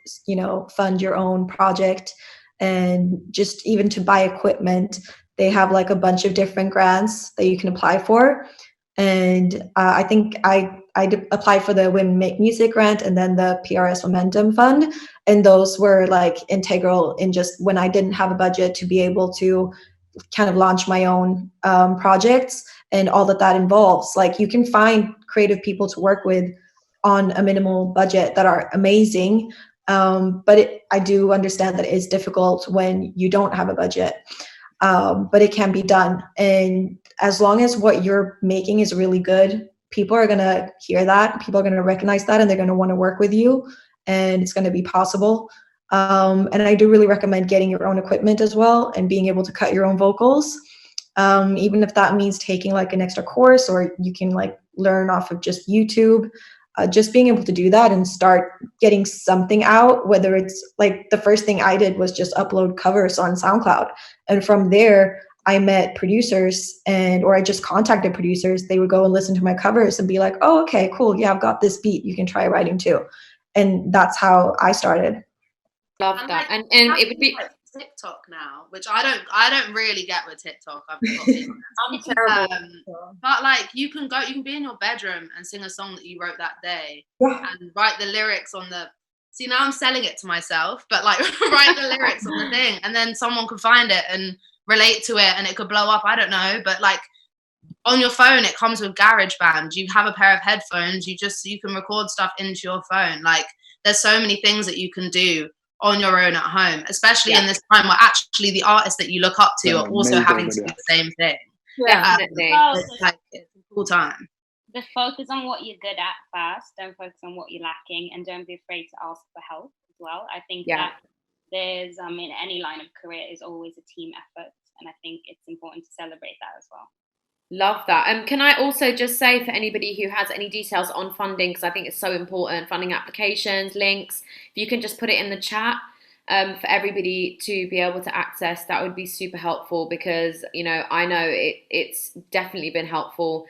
fund your own project and just even to buy equipment. They have like a bunch of different grants that you can apply for. And I think I applied for the Women Make Music grant and then the PRS Momentum Fund. And those were like integral in just when I didn't have a budget to be able to kind of launch my own projects and all that involves. Like you can find creative people to work with on a minimal budget that are amazing. But I do understand that it is difficult when you don't have a budget, but it can be done. And as long as what you're making is really good, people are going to hear that, people are going to recognize that, and they're going to want to work with you, and it's going to be possible. And I do really recommend getting your own equipment as well and being able to cut your own vocals. Even if that means taking like an extra course, or you can like learn off of just YouTube. just being able to do that and start getting something out, whether it's like the first thing I did was just upload covers on SoundCloud. And from there, I met producers or I just contacted producers. They would go and listen to my covers and be like, oh, okay, cool. Yeah, I've got this beat. You can try writing too. And that's how I started. Love that. And it would be like TikTok now, which I don't really get with TikTok. I've got to be honest. I'm terrible. But like you can be in your bedroom and sing a song that you wrote that day Yeah. and write the lyrics on the. See, now I'm selling it to myself, but like write the lyrics on the thing, and then someone could find it and relate to it, and it could blow up. I don't know, but like on your phone, it comes with GarageBand. You have a pair of headphones. You can record stuff into your phone. Like there's so many things that you can do on your own at home, especially in this time where actually the artists that you look up to are also having to do the same thing. definitely. It's a cool time. Just focus on what you're good at first. Don't focus on what you're lacking, and don't be afraid to ask for help as well. I think that there's in any line of career is always a team effort, and I think it's important to celebrate that as well. Love that. And can I also just say for anybody who has any details on funding, because I think it's so important, funding applications, links, if you can just put it in the chat for everybody to be able to access, that would be super helpful, because, I know it's definitely been helpful,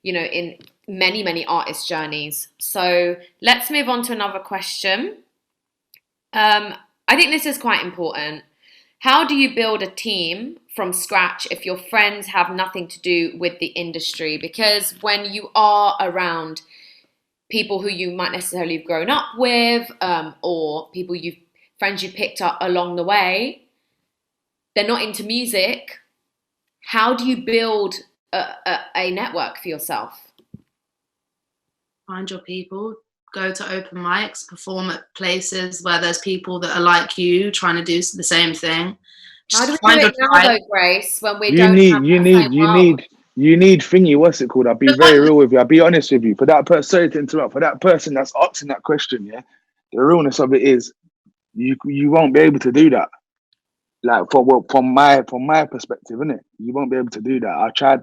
in many, many artists' journeys. So let's move on to another question. I think this is quite important. How do you build a team from scratch if your friends have nothing to do with the industry? Because when you are around people who you might necessarily have grown up with, or friends you picked up along the way, they're not into music. How do you build a network for yourself? Find your people. Go to open mics, perform at places where there's people that are like you, trying to do the same thing. How do we do it now, though, Grace, when we don't have you need thingy, what's it called? I'll be very real with you. I'll be honest with you. For that person, sorry to interrupt, for that person that's asking that question, yeah, the realness of it is you won't be able to do that. Like from my perspective, innit? You won't be able to do that. I tried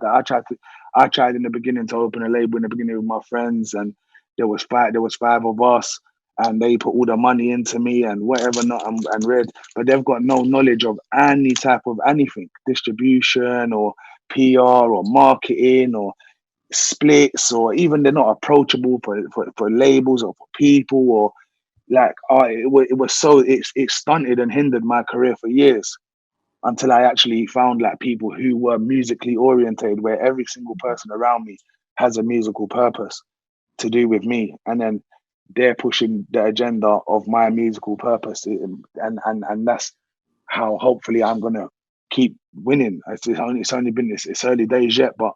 I tried in the beginning to open a label in the beginning with my friends, and there was five of us, and they put all the money into me and whatever not and read, but they've got no knowledge of any type of anything, distribution or PR or marketing or splits, or even they're not approachable for labels or for people, or like it stunted and hindered my career for years until I actually found like people who were musically orientated, where every single person around me has a musical purpose to do with me, and then they're pushing the agenda of my musical purpose, and that's how hopefully I'm gonna keep winning. It's only been it's early days yet, but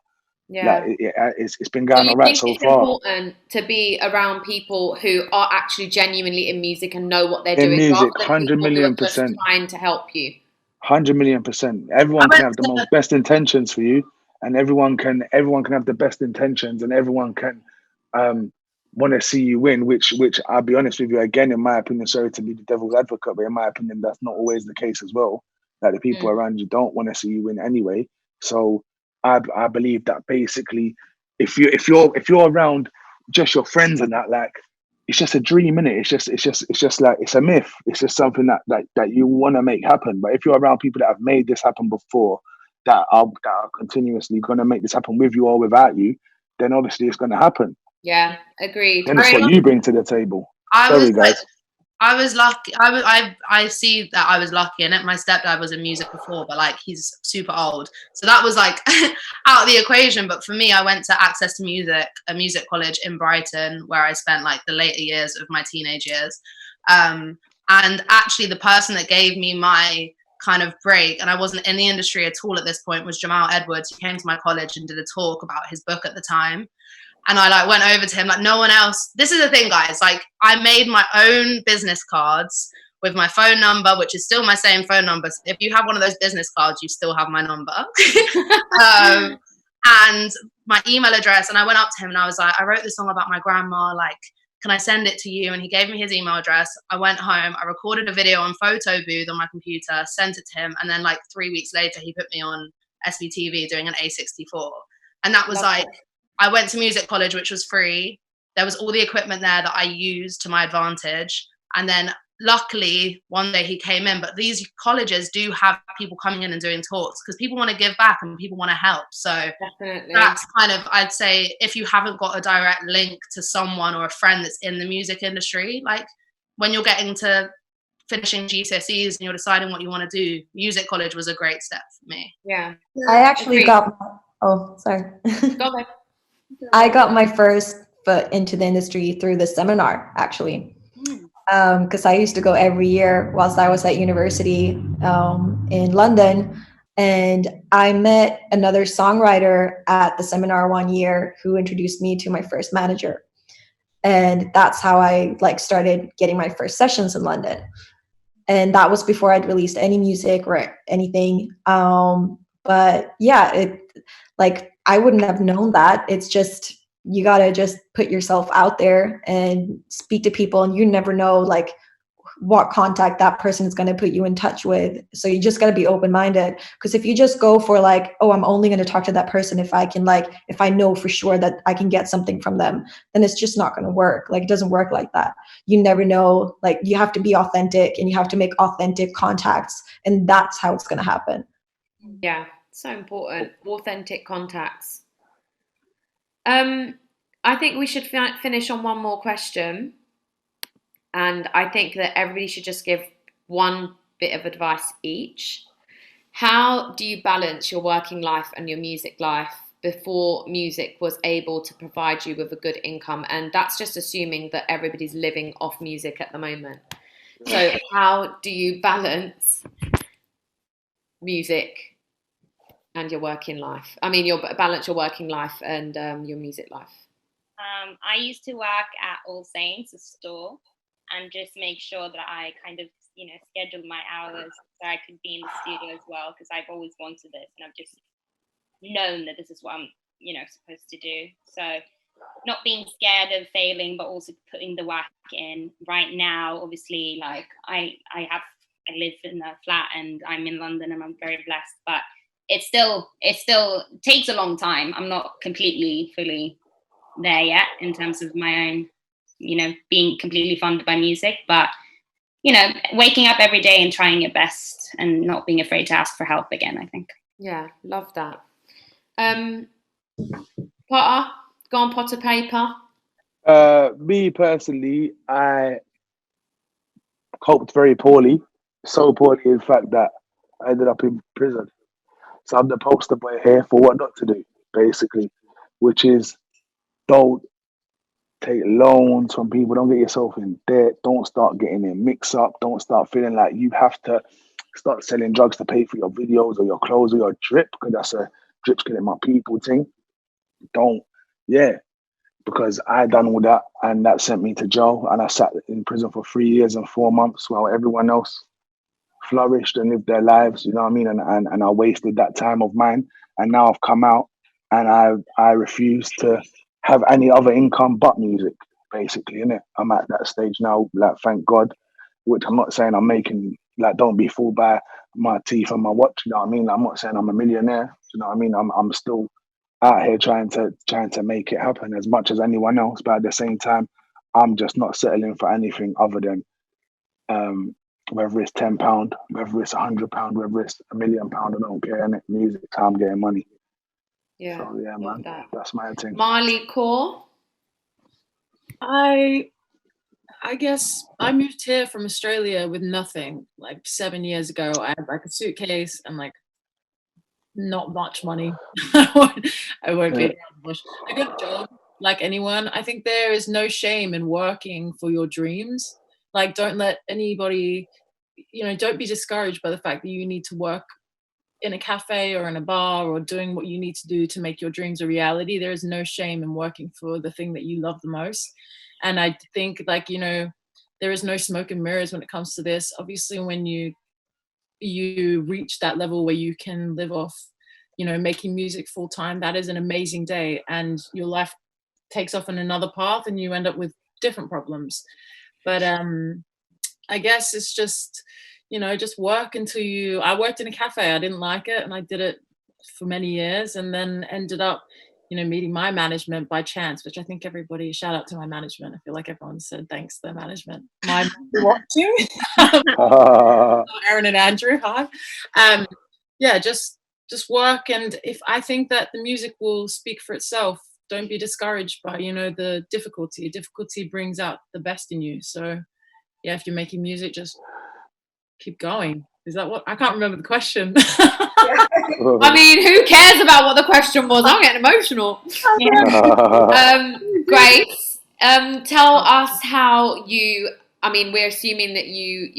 it's been going all right so far. It's important to be around people who are actually genuinely in music and know what they're doing, music, rather than 100 million people who are just percent, trying to help you. 100 million percent. Everyone can have the most best intentions for you, and everyone can have the best intentions, and everyone can want to see you win. Which I'll be honest with you, again, in my opinion, sorry to be the devil's advocate, but in my opinion, that's not always the case as well. Like the people around you don't want to see you win anyway. So I believe that basically, if you're around just your friends and that, like, it's just a dream, innit? It's just like, it's a myth. It's just something that you want to make happen. But if you're around people that have made this happen before, that are continuously going to make this happen with you or without you, then obviously it's going to happen. Yeah, agreed. And it's what you bring to the table. Sorry, guys. I was lucky. I see that I was lucky in it. My stepdad was in music before, but like he's super old, so that was like out of the equation. But for me, I went to Access to Music, a music college in Brighton, where I spent like the later years of my teenage years. And actually, the person that gave me my kind of break, and I wasn't in the industry at all at this point, was Jamal Edwards. He came to my college and did a talk about his book at the time. And I like went over to him, like no one else. This is the thing, guys. Like I made my own business cards with my phone number, which is still my same phone number. So if you have one of those business cards, you still have my number. And my email address. And I went up to him and I was like, I wrote this song about my grandma. Like, can I send it to you? And he gave me his email address. I went home. I recorded a video on Photo Booth on my computer, sent it to him. And then like 3 weeks later, he put me on SBTV doing an A64. And that was I went to music college, which was free. there was all the equipment there that I used to my advantage. And then luckily one day he came in, but these colleges do have people coming in and doing talks because people want to give back and people want to help. So Definitely. that's kind of, I'd say, if you haven't got a direct link to someone or a friend that's in the music industry, like when you're getting to finishing GCSEs and you're deciding what you want to do, music college was a great step for me. Yeah. I actually Agreed. got, oh, sorry. Go ahead. I got my first foot into the industry through the seminar, actually. Because I used to go every year whilst I was at university in London. And I met another songwriter at the seminar one year who introduced me to my first manager. And that's how I started getting my first sessions in London. And that was before I'd released any music or anything. But yeah, I wouldn't have known that. It's just, you gotta just put yourself out there and speak to people, and you never know what contact that person is going to put you in touch with. So you just got to be open-minded, because if you just go for oh, I'm only going to talk to that person if I can if I know for sure that I can get something from them, then it's just not going to work. It doesn't work like that. You never know. You have to be authentic, and you have to make authentic contacts, and that's how it's going to happen. Yeah, so important. Authentic contacts. I think we should finish on one more question. And I think that everybody should just give one bit of advice each. How do you balance your working life and your music life before music was able to provide you with a good income? And that's just assuming that everybody's living off music at the moment. So how do you balance music and your working life? I mean, balance your working life and your music life. I used to work at All Saints, a store, and just make sure that I kind of, scheduled my hours so I could be in the studio as well, because I've always wanted this and I've just known that this is what I'm, supposed to do. So not being scared of failing, but also putting the work in. Right now, obviously, I live in a flat and I'm in London and I'm very blessed, but it still takes a long time. I'm not completely fully there yet in terms of my own, being completely funded by music, but waking up every day and trying your best and not being afraid to ask for help again, I think. Yeah, love that. Potter, go on, Potter Payper. Me personally, I coped very poorly, so poorly in fact that I ended up in prison. So I'm the poster boy here for what not to do, basically, which is don't take loans from people, don't get yourself in debt, don't start getting in mix up, don't start feeling like you have to start selling drugs to pay for your videos or your clothes or your drip, because that's a drip's killing my people thing. Because I done all that and that sent me to jail, and I sat in prison for 3 years and 4 months while everyone else flourished and lived their lives, you know what I mean? And I wasted that time of mine, and now I've come out and I refuse to have any other income but music, basically, innit? I'm at that stage now, thank God, which I'm not saying I'm making, don't be fooled by my teeth and my watch, you know what I mean? I'm not saying I'm a millionaire, you know what I mean? I'm still out here trying to make it happen as much as anyone else, but at the same time, I'm just not settling for anything other than whether it's £10, whether it's £100, whether it's £1 million, I don't care, innit? Music, I'm getting money. Yeah, so yeah, man, that's my thing. Mali-koa. I guess I moved here from Australia with nothing 7 years ago. I had a suitcase and not much money. I won't be bush. I got a job like anyone. I think there is no shame in working for your dreams. Don't let anybody, don't be discouraged by the fact that you need to work in a cafe or in a bar or doing what you need to do to make your dreams a reality. There is no shame in working for the thing that you love the most. And I think there is no smoke and mirrors when it comes to this. Obviously, when you reach that level where you can live off, making music full time, that is an amazing day, and your life takes off in another path and you end up with different problems. But I guess it's just, just work until I worked in a cafe. I didn't like it, and I did it for many years, and then ended up meeting my management by chance, which I think everybody, shout out to my management. I feel like everyone said thanks to their management. My watching. Aaron and Andrew, hi. Yeah, just work. And if I think that the music will speak for itself, don't be discouraged by, the difficulty. Difficulty brings out the best in you. So yeah, if you're making music, just keep going. Is that what? I can't remember the question. I mean, who cares about what the question was? I'm getting emotional. Grace, tell us how you, I mean, we're assuming that you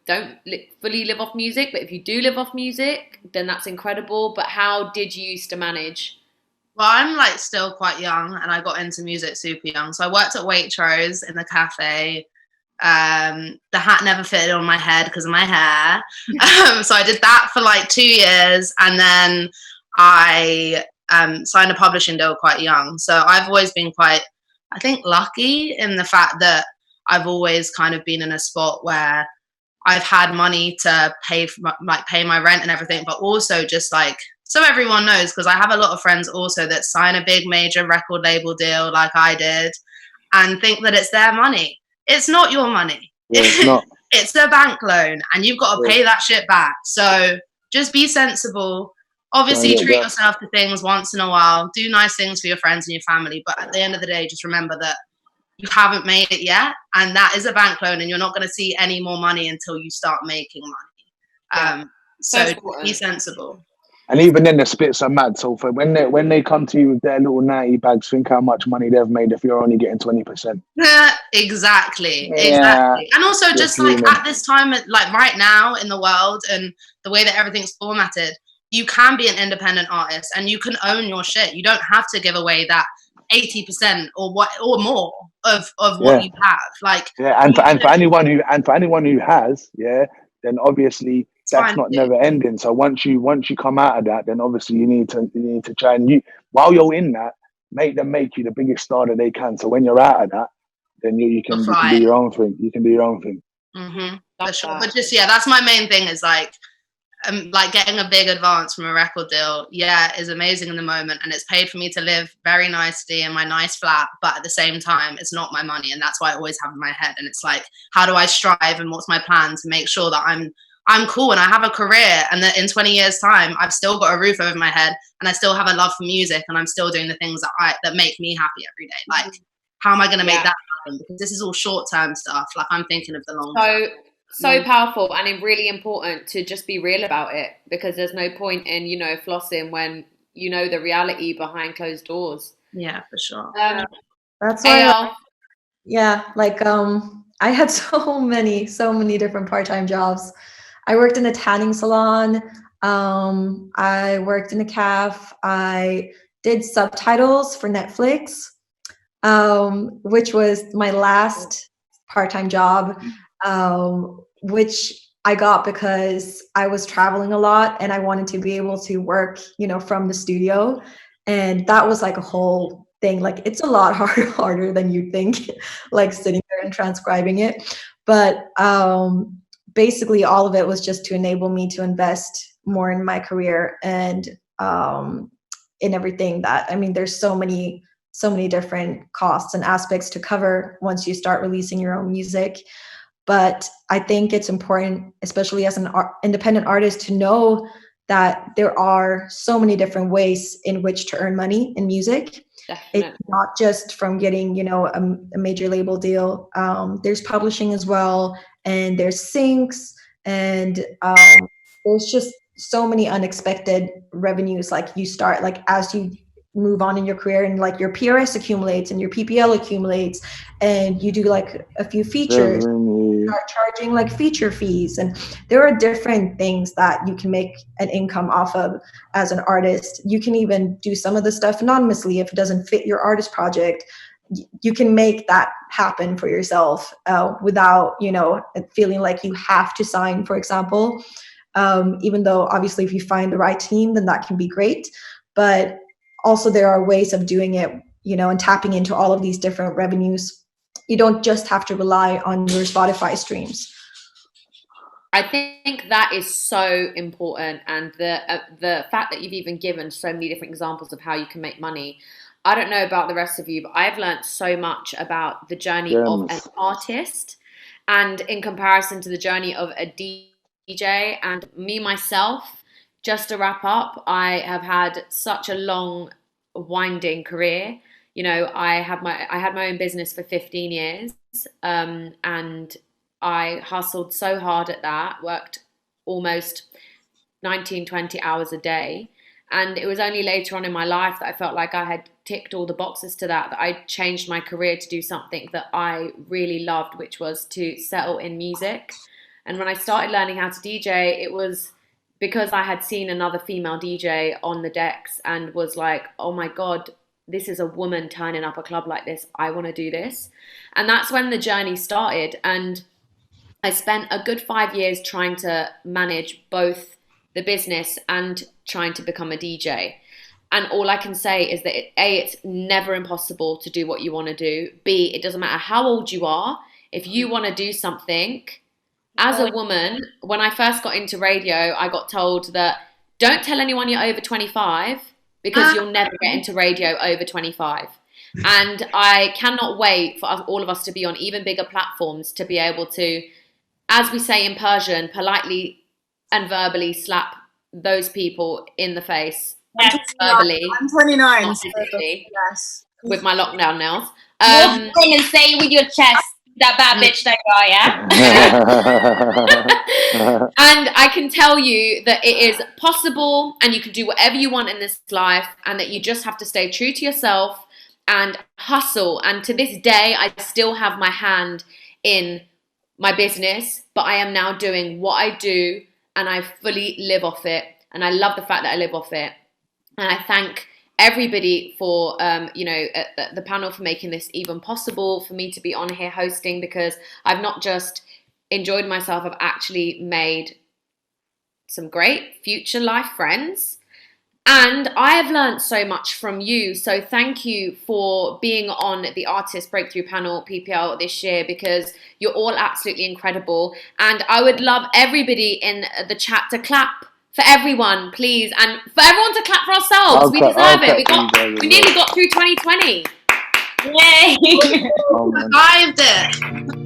don't fully live off music, but if you do live off music, then that's incredible. But how did you used to manage? Well, I'm like still quite young, and I got into music super young. So I worked at Waitrose in the cafe. The hat never fitted on my head because of my hair. So I did that for like 2 years, and then I signed a publishing deal quite young. So I've always been quite, I think, lucky in the fact that I've always kind of been in a spot where I've had money to pay my rent and everything, but also just like, so everyone knows, because I have a lot of friends also that sign a big major record label deal like I did and think that it's their money. It's not your money. Yeah, it's not. It's a bank loan, and you've got to pay that shit back. So just be sensible. Obviously, treat yourself to things once in a while. Do nice things for your friends and your family. But at the end of the day, just remember that you haven't made it yet, and that is a bank loan, and you're not going to see any more money until you start making money. So be sensible. And even then, the splits are mad. So for when they come to you with their little 90 bags, think how much money they've made if you're only getting 20%. Exactly. Yeah. And also just like at this time, like right now in the world and the way that everything's formatted, you can be an independent artist and you can own your shit. You don't have to give away that 80% or more of what you have. Like, and for anyone who has, then obviously that's not never ending. So once you come out of that, then obviously you need to try and while you're in that, make them make you the biggest star that they can. So when you're out of that, then you can do your own thing. You can do your own thing. Mm-hmm. For sure. But just that's my main thing is like getting a big advance from a record deal, is amazing in the moment, and it's paid for me to live very nicely in my nice flat, but at the same time it's not my money, and that's why I always have in my head. And it's like, how do I strive and what's my plan to make sure that I'm cool and I have a career, and that in 20 years time I've still got a roof over my head and I still have a love for music and I'm still doing the things that make me happy every day. Like, how am I going to make that happen? Because this is all short-term stuff. Like, I'm thinking of the long term. So powerful, and it's really important to just be real about it, because there's no point in flossing when the reality behind closed doors. Yeah, for sure. That's why. I had so many different part-time jobs. I worked in a tanning salon. I worked in a cafe. I did subtitles for Netflix, which was my last part-time job. Which I got because I was traveling a lot and I wanted to be able to work, from the studio. And that was like a whole thing. Like, it's a lot harder than you think, like sitting there and transcribing it. But basically all of it was just to enable me to invest more in my career and in everything there's so many different costs and aspects to cover once you start releasing your own music. But I think it's important, especially as an independent artist, to know that there are so many different ways in which to earn money in music. Definitely. It's not just from getting, a major label deal. There's publishing as well, and there's syncs, and there's just so many unexpected revenues. Like, you start, like, as you move on in your career, and like your PRS accumulates and your PPL accumulates, and you do like a few features, start charging like feature fees, and there are different things that you can make an income off of as an artist. You can even do some of the stuff anonymously if it doesn't fit your artist project. You can make that happen for yourself without feeling like you have to sign, for example, even though obviously if you find the right team, then that can be great. But also there are ways of doing it, and tapping into all of these different revenues. You don't just have to rely on your Spotify streams. I think that is so important, and the fact that you've even given so many different examples of how you can make money. I don't know about the rest of you, but I've learned so much about the journey of an artist, and in comparison to the journey of a DJ and me myself. Just to wrap up, I have had such a long, winding career. You know, I had my own business for 15 years, and I hustled so hard at that, worked almost 19, 20 hours a day. And it was only later on in my life that I felt like I had ticked all the boxes to that I changed my career to do something that I really loved, which was to settle in music. And when I started learning how to DJ, it was because I had seen another female DJ on the decks and was like, oh my God, this is a woman turning up a club like this. I want to do this. And that's when the journey started. And I spent a good 5 years trying to manage both the business and trying to become a DJ. And all I can say is that A, it's never impossible to do what you want to do. B, it doesn't matter how old you are. If you want to do something, as a woman, when I first got into radio, I got told that don't tell anyone you're over 25 because you'll never get into radio over 25. And I cannot wait for all of us to be on even bigger platforms to be able to, as we say in Persian, politely and verbally slap those people in the face. Yes. Verbally. I'm 29. Not physically, Yes. with my lockdown nails. Walk in and say it with your chest, that bad bitch that you are, yeah? And I can tell you that it is possible and you can do whatever you want in this life, and that you just have to stay true to yourself and hustle. And to this day, I still have my hand in my business, but I am now doing what I do and I fully live off it. And I love the fact that I live off it. And I thank everybody for, the panel for making this even possible for me to be on here hosting, because I've not just enjoyed myself, I've actually made some great future life friends. And I have learned so much from you. So thank you for being on the Artist Breakthrough Panel PPL this year, because you're all absolutely incredible. And I would love everybody in the chat to clap for everyone, please. And for everyone to clap for ourselves. We deserve it. We nearly got through 2020. Yay! Survived it.